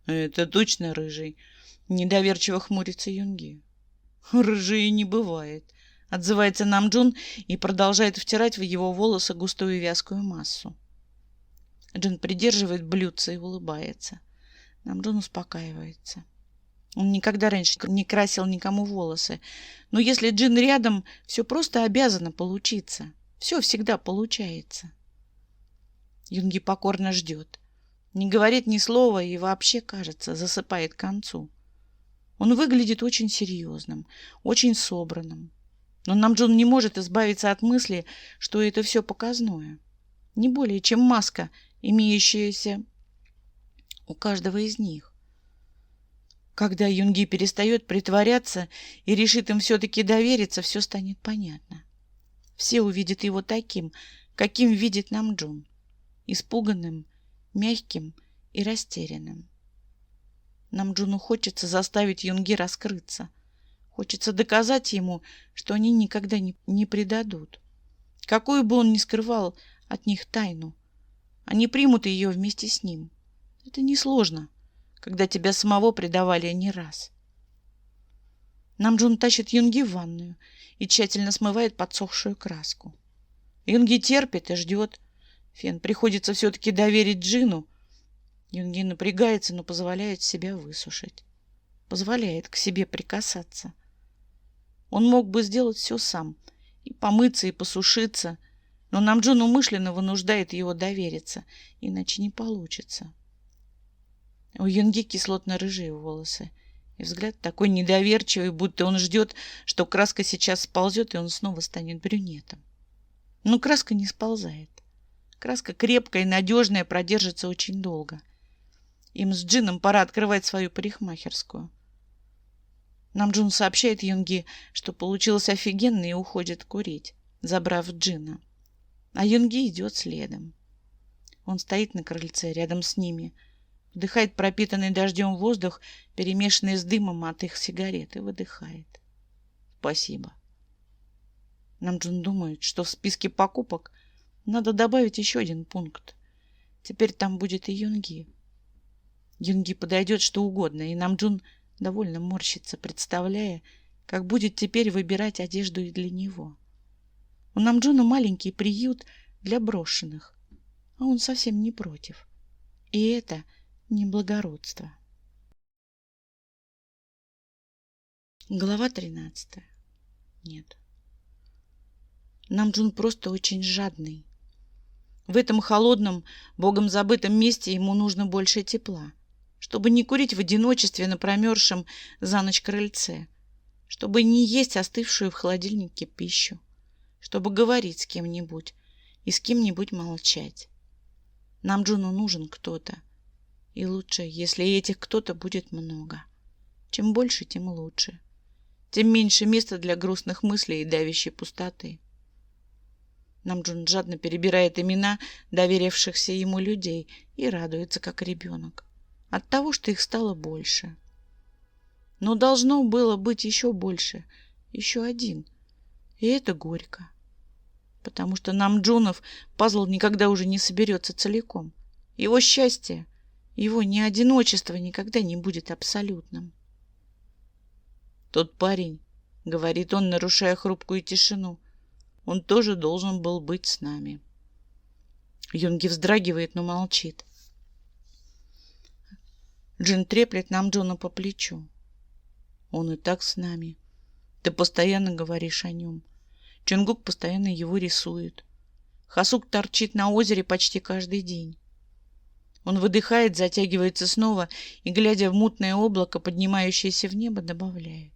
«Это точно рыжий?» — недоверчиво хмурится Юнги. «Рыжий не бывает», — отзывается Намджун и продолжает втирать в его волосы густую вязкую массу. Джин придерживает блюдце и улыбается. Намджун успокаивается. Он никогда раньше не красил никому волосы. Но если Джин рядом, все просто обязано получиться. Все всегда получается. Юнги покорно ждет. Не говорит ни слова и вообще, кажется, засыпает к концу. Он выглядит очень серьезным, очень собранным. Но Намджун не может избавиться от мысли, что это все показное. Не более чем маска, имеющаяся у каждого из них. Когда Юнги перестает притворяться и решит им все-таки довериться, все станет понятно. Все увидят его таким, каким видит Намджун. Испуганным, мягким и растерянным. Намджуну хочется заставить Юнги раскрыться. Хочется доказать ему, что они никогда не предадут. Какую бы он ни скрывал от них тайну, они примут ее вместе с ним. Это несложно, когда тебя самого предавали не раз. Намджун тащит Юнги в ванную и тщательно смывает подсохшую краску. Юнги терпит и ждет. Фен приходится все-таки доверить Джину. Юнги напрягается, но позволяет себя высушить. Позволяет к себе прикасаться. Он мог бы сделать все сам. И помыться, и посушиться. Но Намджун умышленно вынуждает его довериться. Иначе не получится. У Юнги кислотно-рыжие волосы. И взгляд такой недоверчивый, будто он ждет, что краска сейчас сползет, и он снова станет брюнетом. Но краска не сползает. Краска крепкая и надежная, продержится очень долго. Им с Джином пора открывать свою парикмахерскую. Намджун сообщает Юнги, что получилось офигенно, и уходит курить, забрав Джина. А Юнги идет следом. Он стоит на крыльце рядом с ними, вдыхает пропитанный дождем воздух, перемешанный с дымом от их сигарет, и выдыхает. Спасибо. Намджун думает, что в списке покупок надо добавить еще один пункт. Теперь там будет и Юнги. Юнги подойдет что угодно, и Намджун довольно морщится, представляя, как будет теперь выбирать одежду и для него. У Намджуна маленький приют для брошенных, а он совсем не против. И это не благородство. Глава 13. Нет. Намджун просто очень жадный. В этом холодном, богом забытом месте ему нужно больше тепла, чтобы не курить в одиночестве на промерзшем за ночь крыльце, чтобы не есть остывшую в холодильнике пищу, чтобы говорить с кем-нибудь и с кем-нибудь молчать. Намджуну нужен кто-то, и лучше, если этих кто-то будет много. Чем больше, тем лучше. Тем меньше места для грустных мыслей и давящей пустоты. Намджун жадно перебирает имена доверившихся ему людей и радуется, как ребенок, от того, что их стало больше. Но должно было быть еще больше, еще один. И это горько. Потому что Намджунов пазл никогда уже не соберется целиком. Его счастье, его неодиночество никогда не будет абсолютным. «Тот парень», — говорит он, нарушая хрупкую тишину, — «он тоже должен был быть с нами». Юнги вздрагивает, но молчит. Джин треплет Намджуна по плечу. «Он и так с нами. Ты постоянно говоришь о нем. Чонгук постоянно его рисует. Хасук торчит на озере почти каждый день». Он выдыхает, затягивается снова и, глядя в мутное облако, поднимающееся в небо, добавляет: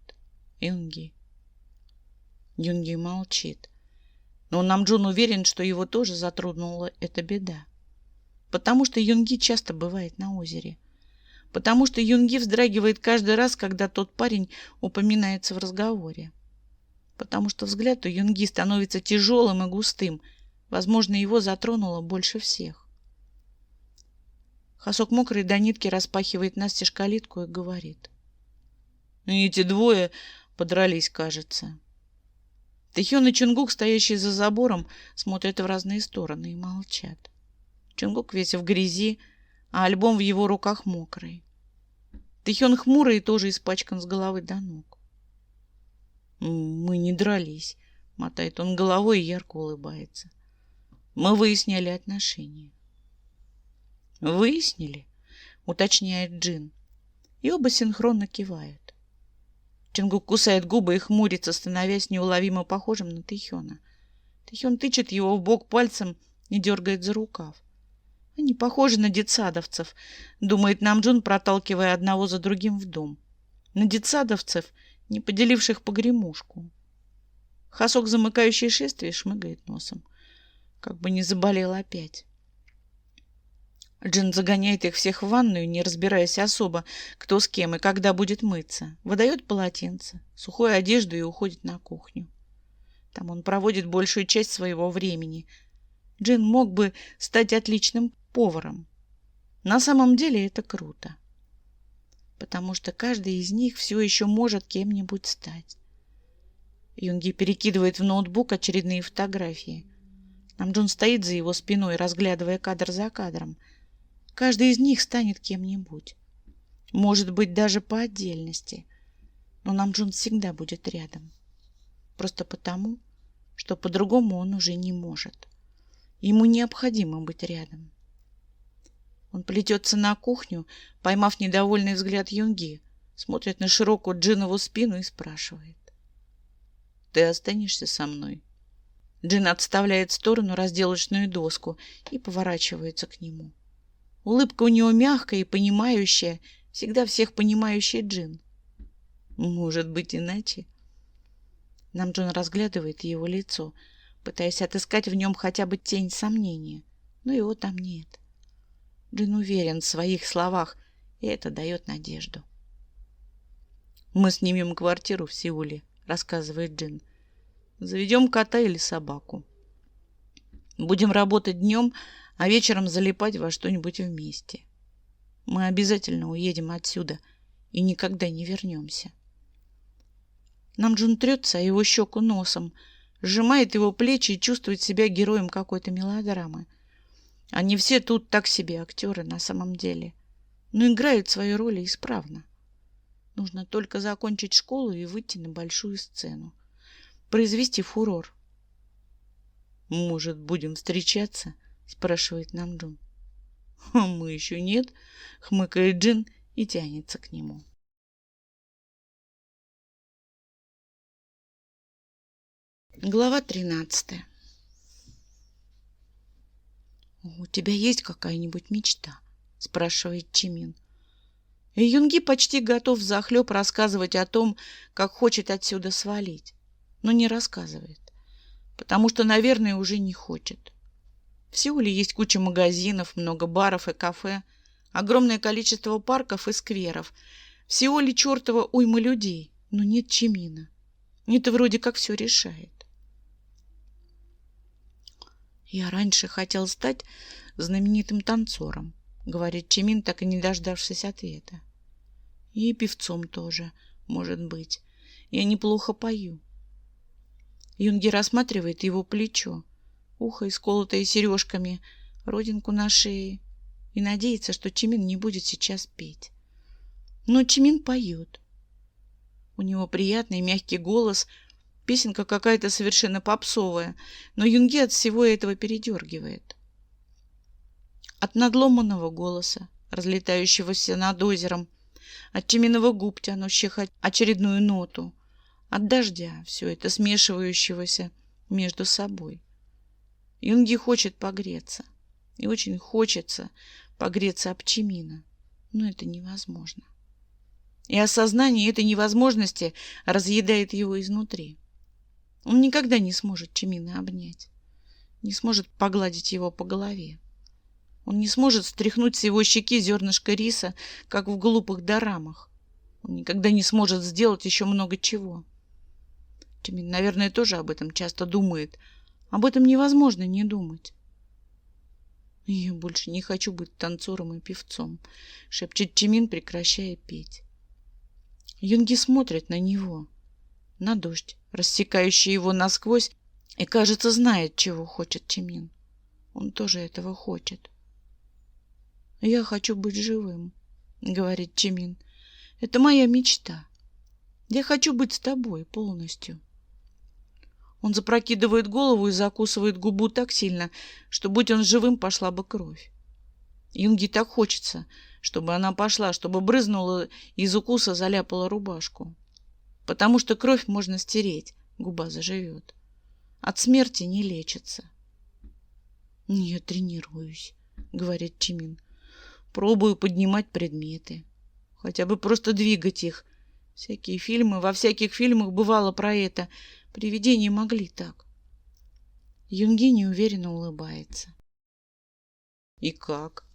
«Юнги». Юнги молчит. Но Намджун уверен, что его тоже затронула эта беда. Потому что Юнги часто бывает на озере. Потому что Юнги вздрагивает каждый раз, когда тот парень упоминается в разговоре. Потому что взгляд у Юнги становится тяжелым и густым. Возможно, его затронуло больше всех. Хасок мокрый до нитки распахивает настежь калитку и говорит: «Эти двое подрались, кажется». Тэхён и Чунгук, стоящие за забором, смотрят в разные стороны и молчат. Чунгук весь в грязи, а альбом в его руках мокрый. Тэхён хмурый и тоже испачкан с головы до ног. «Мы не дрались», — мотает он головой и ярко улыбается. «Мы выясняли отношения». «Выяснили?» — уточняет Джин. И оба синхронно кивают. Чунгук кусает губы и хмурится, становясь неуловимо похожим на Тэхёна. Тэхён тычет его в бок пальцем и дергает за рукав. Они похожи на детсадовцев, думает Намджун, проталкивая одного за другим в дом. На детсадовцев, не поделивших погремушку. Хасок, замыкающий шествие, шмыгает носом. Как бы не заболел опять. Джин загоняет их всех в ванную, не разбираясь особо, кто с кем и когда будет мыться. Выдает полотенце, сухую одежду и уходит на кухню. Там он проводит большую часть своего времени. Джин мог бы стать отличным поваром. На самом деле это круто. Потому что каждый из них все еще может кем-нибудь стать. Юнги перекидывает в ноутбук очередные фотографии. Намджун стоит за его спиной, разглядывая кадр за кадром. Каждый из них станет кем-нибудь. Может быть, даже по отдельности. Но Намджун всегда будет рядом. Просто потому, что по-другому он уже не может. Ему необходимо быть рядом. Он плетется на кухню, поймав недовольный взгляд Юнги, смотрит на широкую Джинову спину и спрашивает. «Ты останешься со мной?» Джин отставляет в сторону разделочную доску и поворачивается к нему. Улыбка у него мягкая и понимающая, всегда всех понимающий Джин. «Может быть, иначе?» Намджун разглядывает его лицо, пытаясь отыскать в нем хотя бы тень сомнения, но его там нет. Джин уверен в своих словах, и это дает надежду. «Мы снимем квартиру в Сеуле», — рассказывает Джин. «Заведем кота или собаку. Будем работать днем, а вечером залипать во что-нибудь вместе. Мы обязательно уедем отсюда и никогда не вернемся». Намджун трется о его щеку носом, сжимает его плечи и чувствует себя героем какой-то мелодрамы. Они все тут так себе актеры на самом деле, но играют свои роли исправно. Нужно только закончить школу и выйти на большую сцену, произвести фурор. «Может, будем встречаться?» — спрашивает Намджун. «Мы еще нет», — хмыкает Джин и тянется к нему. Глава 13. «У тебя есть какая-нибудь мечта?» — спрашивает Чимин. И Юнги почти готов взахлеб рассказывать о том, как хочет отсюда свалить, но не рассказывает, потому что, наверное, уже не хочет. В Сеуле есть куча магазинов, много баров и кафе, огромное количество парков и скверов. В Сеуле чертова уйма людей, но нет Чимина. Это вроде как все решает. «Я раньше хотел стать знаменитым танцором», — говорит Чимин, так и не дождавшись ответа. «И певцом тоже, может быть. Я неплохо пою». Юнги рассматривает его плечо, ухо, исколотое сережками, родинку на шее, и надеется, что Чимин не будет сейчас петь. Но Чимин поет. У него приятный мягкий голос, песенка какая-то совершенно попсовая, но Юнги от всего этого передергивает. От надломанного голоса, разлетающегося над озером, от Чиминовых губ, тянущих очередную ноту, от дождя, все это смешивающегося между собой. Юнги хочет погреться, и очень хочется погреться об Чимина, но это невозможно. И осознание этой невозможности разъедает его изнутри. Он никогда не сможет Чимина обнять, не сможет погладить его по голове. Он не сможет стряхнуть с его щеки зернышко риса, как в глупых дорамах. Он никогда не сможет сделать еще много чего. Чимин, наверное, тоже об этом часто думает. Об этом невозможно не думать. «Я больше не хочу быть танцором и певцом», — шепчет Чимин, прекращая петь. Юнги смотрит на него, на дождь, рассекающее его насквозь, и, кажется, знает, чего хочет Чимин. Он тоже этого хочет. «Я хочу быть живым», — говорит Чимин. «Это моя мечта. Я хочу быть с тобой полностью». Он запрокидывает голову и закусывает губу так сильно, что, будь он живым, пошла бы кровь. Юнги так хочется, чтобы она пошла, чтобы брызнула из укуса, заляпала рубашку. Потому что кровь можно стереть, губа заживет. От смерти не лечится. «Я тренируюсь», — говорит Чимин. «Пробую поднимать предметы. Хотя бы просто двигать их. Во всяких фильмах бывало про это. Привидения могли так». Юнги неуверенно улыбается. «И как?»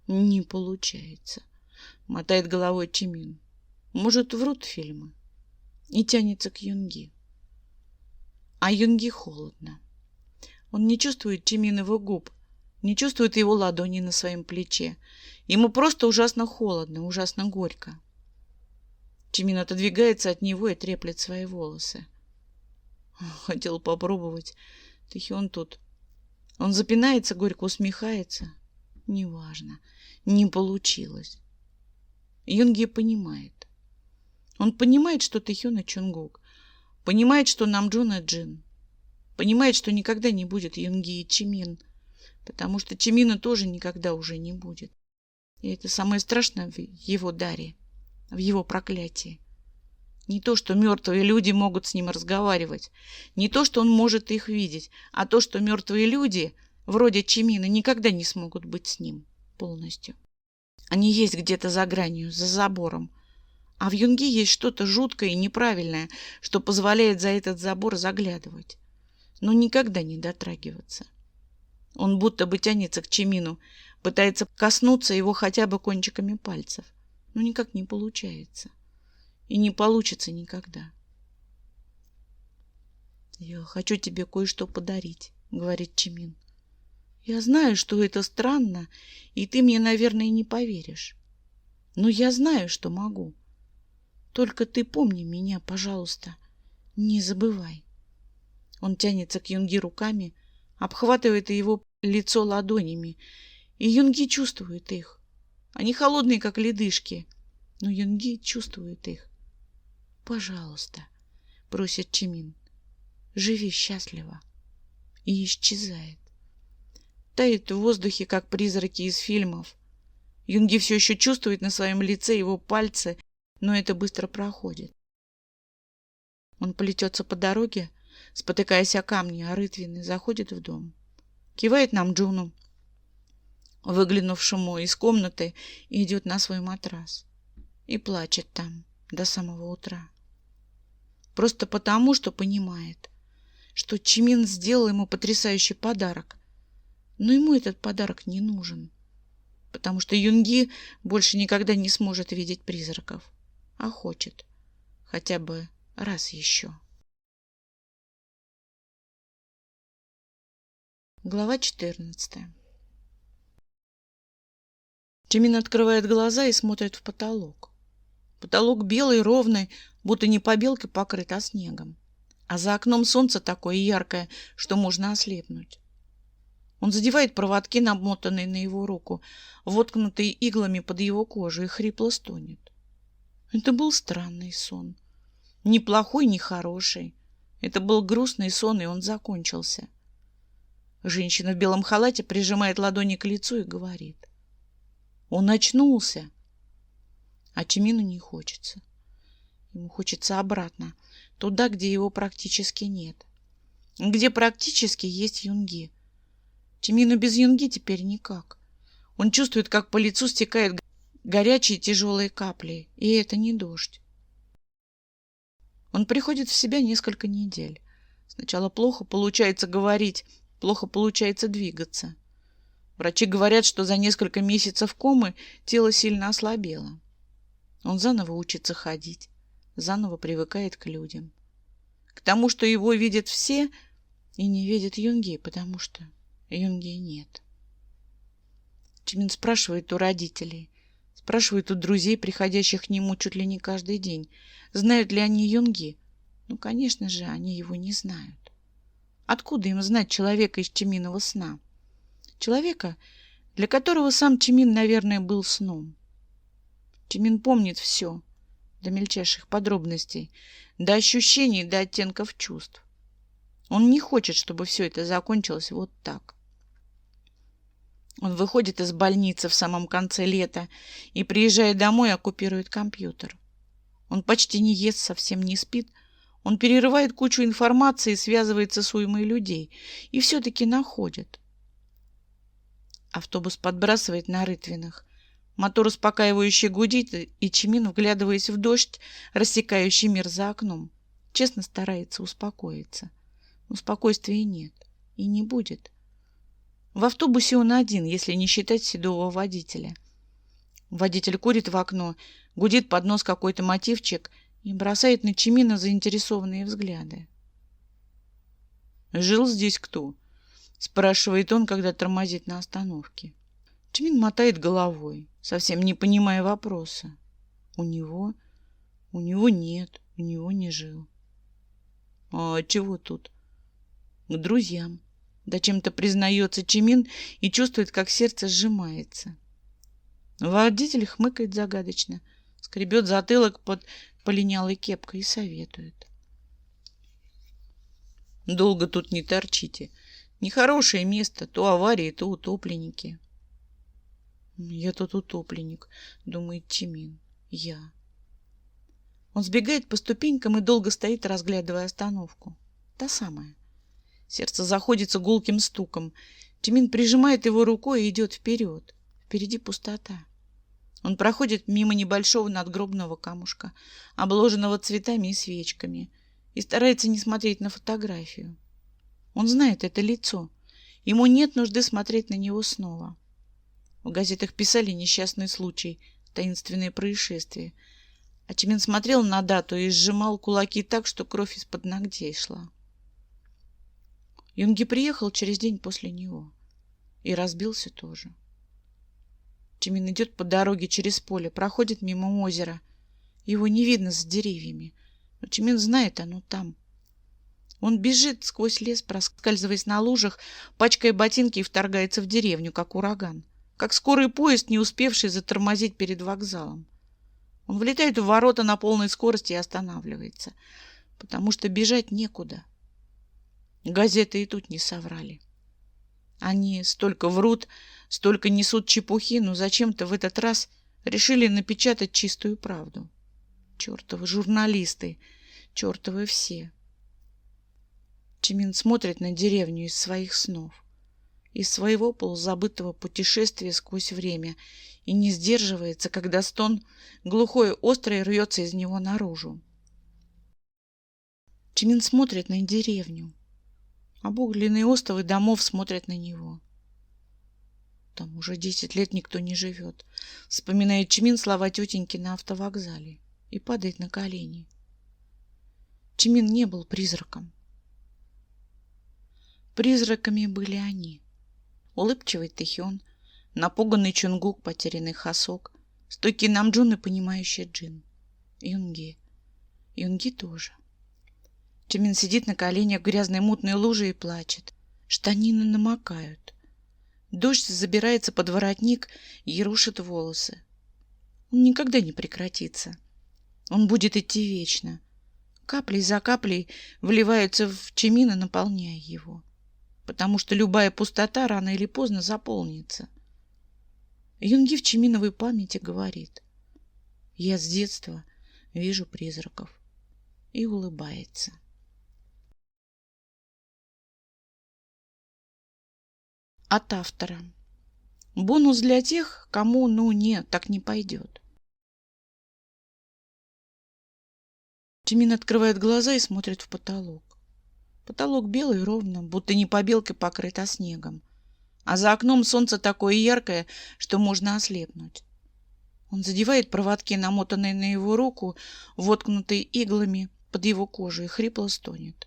«Не получается», — мотает головой Чимин. «Может, врут фильмы?» И тянется к Юнги. А Юнги холодно. Он не чувствует Чиминовых губ, не чувствует его ладони на своем плече. Ему просто ужасно холодно, ужасно горько. Чимин отодвигается от него и треплет свои волосы. Хотел попробовать. Тэхён тут. Он запинается, горько усмехается. Неважно. Не получилось. Юнги понимает. Он понимает, что Тэхён и Чонгук. Понимает, что Намджон и Джин. Понимает, что никогда не будет Юнги и Чимин. Потому что Чимина тоже никогда уже не будет. И это самое страшное в его даре. В его проклятии. Не то, что мертвые люди могут с ним разговаривать. Не то, что он может их видеть. А то, что мертвые люди, вроде Чимина, никогда не смогут быть с ним полностью. Они есть где-то за гранью, за забором. А в Юнги есть что-то жуткое и неправильное, что позволяет за этот забор заглядывать, но никогда не дотрагиваться. Он будто бы тянется к Чимину, пытается коснуться его хотя бы кончиками пальцев, но никак не получается. И не получится никогда. «Я хочу тебе кое-что подарить», — говорит Чимин. «Я знаю, что это странно, и ты мне, наверное, не поверишь. Но я знаю, что могу. Только ты помни меня, пожалуйста. Не забывай». Он тянется к Юнги руками, обхватывает его лицо ладонями, и Юнги чувствует их. Они холодные, как ледышки, но Юнги чувствует их. «Пожалуйста», — просит Чимин, — «живи счастливо». И исчезает. Тает в воздухе, как призраки из фильмов. Юнги все еще чувствует на своем лице его пальцы, но это быстро проходит. Он плетется по дороге, спотыкаясь о камни, а рытвины заходит в дом. Кивает Намджуну, выглянувшему из комнаты, и идет на свой матрас. И плачет там до самого утра. Просто потому, что понимает, что Чимин сделал ему потрясающий подарок. Но ему этот подарок не нужен, потому что Юнги больше никогда не сможет видеть призраков, а хочет хотя бы раз еще. Глава 14. Чимин открывает глаза и смотрит в потолок. Потолок белый, ровный, будто не побелкой покрыт, а снегом. А за окном солнце такое яркое, что можно ослепнуть. Он задевает проводки, намотанные на его руку, воткнутые иглами под его кожу, и хрипло стонет. Это был странный сон. Ни плохой, ни хороший. Это был грустный сон, и он закончился. Женщина в белом халате прижимает ладони к лицу и говорит: «Он очнулся». А Чимину не хочется. Ему хочется обратно, туда, где его практически нет. Где практически есть Юнги. Чимину без Юнги теперь никак. Он чувствует, как по лицу стекают горячие тяжелые капли, и это не дождь. Он приходит в себя несколько недель. Сначала плохо получается говорить, плохо получается двигаться. Врачи говорят, что за несколько месяцев комы тело сильно ослабело. Он заново учится ходить, заново привыкает к людям. К тому, что его видят все и не видят Юнги, потому что Юнги нет. Чимин спрашивает у родителей, спрашивает у друзей, приходящих к нему чуть ли не каждый день, знают ли они Юнги. Ну, конечно же, они его не знают. Откуда им знать человека из Чиминого сна? Человека, для которого сам Чимин, наверное, был сном. Чимин помнит все, до мельчайших подробностей, до ощущений, до оттенков чувств. Он не хочет, чтобы все это закончилось вот так. Он выходит из больницы в самом конце лета и, приезжая домой, оккупирует компьютер. Он почти не ест, совсем не спит. Он перерывает кучу информации, связывается с уймой людей и все-таки находит. Автобус подбрасывает на рытвинах. Мотор успокаивающе гудит, и Чимин, вглядываясь в дождь, рассекающий мир за окном, честно старается успокоиться. Но спокойствия нет и не будет. В автобусе он один, если не считать седого водителя. Водитель курит в окно, гудит под нос какой-то мотивчик и бросает на Чимина заинтересованные взгляды. «Жил здесь кто?» — спрашивает он, когда тормозит на остановке. Чимин мотает головой, совсем не понимая вопроса. У него нет, у него не жил. А чего тут? К друзьям. Да чем-то признается Чимин и чувствует, как сердце сжимается. Водитель хмыкает загадочно, скребет затылок под полинялой кепкой и советует. Долго тут не торчите. Нехорошее место, то аварии, то утопленники. Я тут утопленник, думает Чимин. Я. Он сбегает по ступенькам и долго стоит, разглядывая остановку. Та самая. Сердце заходится гулким стуком. Чимин прижимает его рукой и идет вперед. Впереди пустота. Он проходит мимо небольшого надгробного камушка, обложенного цветами и свечками, и старается не смотреть на фотографию. Он знает это лицо. Ему нет нужды смотреть на него снова. В газетах писали несчастный случай, таинственные происшествия. А Чимин смотрел на дату и сжимал кулаки так, что кровь из-под ногтей шла. Юнги приехал через день после него. И разбился тоже. Чимин идет по дороге через поле, проходит мимо озера. Его не видно за деревьями. Но Чимин знает, оно там. Он бежит сквозь лес, проскальзываясь на лужах, пачкая ботинки, и вторгается в деревню, как ураган. Как скорый поезд, не успевший затормозить перед вокзалом. Он влетает в ворота на полной скорости и останавливается, потому что бежать некуда. Газеты и тут не соврали. Они столько врут, столько несут чепухи, но зачем-то в этот раз решили напечатать чистую правду. Чертовы журналисты, чертовы все. Чимин смотрит на деревню из своих снов, из своего полузабытого путешествия сквозь время и не сдерживается, когда стон глухой, острый рвется из него наружу. Чимин смотрит на деревню. Обугленные остовы домов смотрят на него. Там уже 10 лет никто не живет. Вспоминает Чимин слова тетеньки на автовокзале и падает на колени. Чимин не был призраком. Призраками были они. Улыбчивый Тэхён, напуганный Чонгук, потерянный Хасок, стойкий Намджун и понимающий Джин. Юнги. Юнги тоже. Чимин сидит на коленях в грязной мутной луже и плачет. Штанины намокают. Дождь забирается под воротник и рушит волосы. Он никогда не прекратится. Он будет идти вечно. Каплей за каплей вливаются в Чимина, наполняя его. Потому что любая пустота рано или поздно заполнится. Юнги в Чиминовой памяти говорит: «Я с детства вижу призраков», и улыбается. От автора. Бонус для тех, кому, нет, так не пойдет. Чимин открывает глаза и смотрит в потолок. Потолок белый ровно, будто не побелкой покрыт, а снегом. А за окном солнце такое яркое, что можно ослепнуть. Он задевает проводки, намотанные на его руку, воткнутые иглами под его кожей, и хрипло стонет.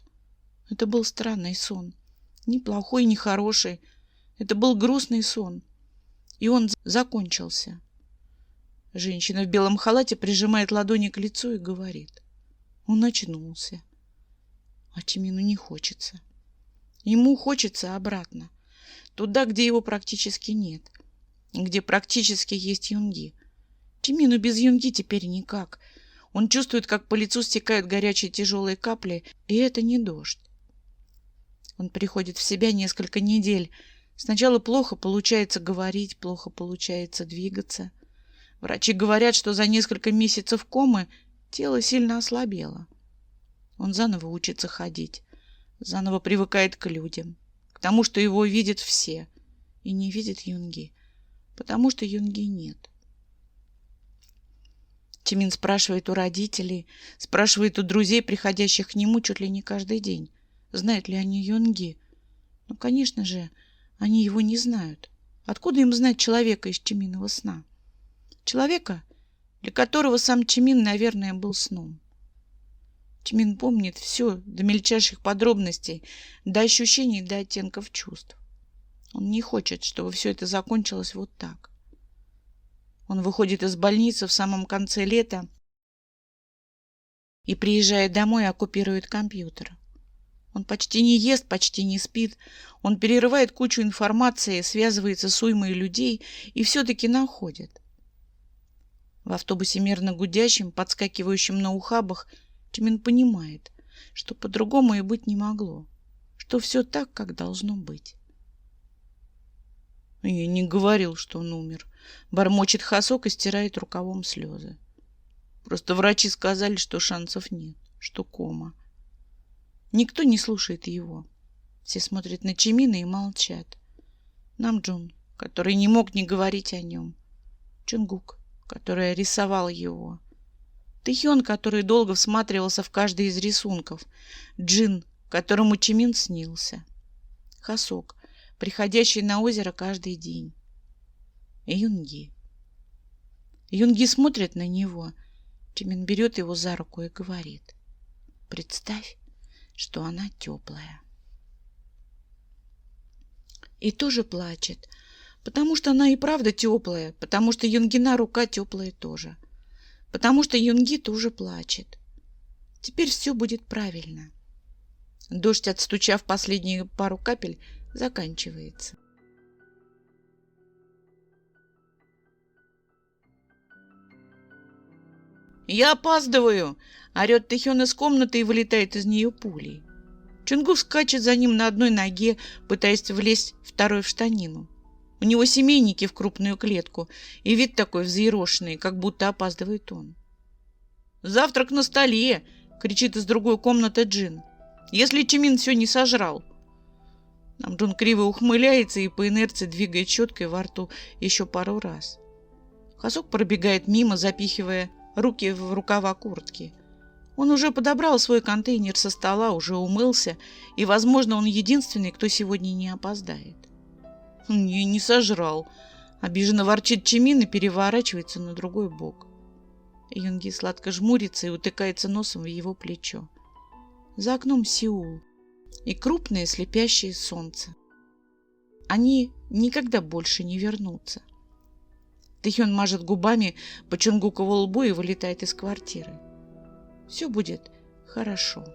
Это был странный сон. Ни плохой, ни хороший. Это был грустный сон. И он закончился. Женщина в белом халате прижимает ладони к лицу и говорит: он очнулся. А Чимину не хочется. Ему хочется обратно. Туда, где его практически нет. Где практически есть Юнги. Чимину без Юнги теперь никак. Он чувствует, как по лицу стекают горячие тяжелые капли, и это не дождь. Он приходит в себя несколько недель. Сначала плохо получается говорить, плохо получается двигаться. Врачи говорят, что за несколько месяцев комы тело сильно ослабело. Он заново учится ходить, заново привыкает к людям, к тому, что его видят все, и не видит Юнги, потому что Юнги нет. Чимин спрашивает у родителей, спрашивает у друзей, приходящих к нему чуть ли не каждый день, знают ли они Юнги. Ну, конечно же, они его не знают. Откуда им знать человека из Чиминова сна? Человека, для которого сам Чимин, наверное, был сном. Чимин помнит все до мельчайших подробностей, до ощущений, до оттенков чувств. Он не хочет, чтобы все это закончилось вот так. Он выходит из больницы в самом конце лета и, приезжая домой, оккупирует компьютер. Он почти не ест, почти не спит. Он перерывает кучу информации, связывается с уймой людей и все-таки находит. В автобусе мерно гудящем, подскакивающем на ухабах, Чимин понимает, что по-другому и быть не могло, что все так, как должно быть. Я не говорил, что он умер. Бормочет Хасок и стирает рукавом слезы. Просто врачи сказали, что шансов нет, что кома. Никто не слушает его. Все смотрят на Чимина и молчат. Намджун, который не мог не говорить о нем. Чунгук, который рисовал его. Тэхён, который долго всматривался в каждый из рисунков. Джин, которому Чимин снился. Хасок, приходящий на озеро каждый день. И Юнги. Юнги смотрит на него. Чимин берет его за руку и говорит: «Представь, что она теплая». И тоже плачет, потому что она и правда теплая, потому что Юнгина рука теплая тоже, потому что Юнги тоже плачет. Теперь все будет правильно. Дождь, отстучав последнюю пару капель, заканчивается. «Я опаздываю!» — орет Тэхён из комнаты и вылетает из нее пулей. Чунгук скачет за ним на одной ноге, пытаясь влезть второй в штанину. У него семейники в крупную клетку, и вид такой взъерошенный, как будто опаздывает он. «Завтрак на столе!» — кричит из другой комнаты Джин. «Если Чимин все не сожрал!» Намджун криво ухмыляется и по инерции двигает щеткой во рту еще пару раз. Хасок пробегает мимо, запихивая руки в рукава куртки. Он уже подобрал свой контейнер со стола, уже умылся, и, возможно, он единственный, кто сегодня не опоздает. «Я не сожрал», — обиженно ворчит Чимин и переворачивается на другой бок. Юнги сладко жмурится и утыкается носом в его плечо. За окном Сеул и крупное слепящее солнце. Они никогда больше не вернутся. Тэхён мажет губами по Чунгукову лбу и вылетает из квартиры. Все будет хорошо.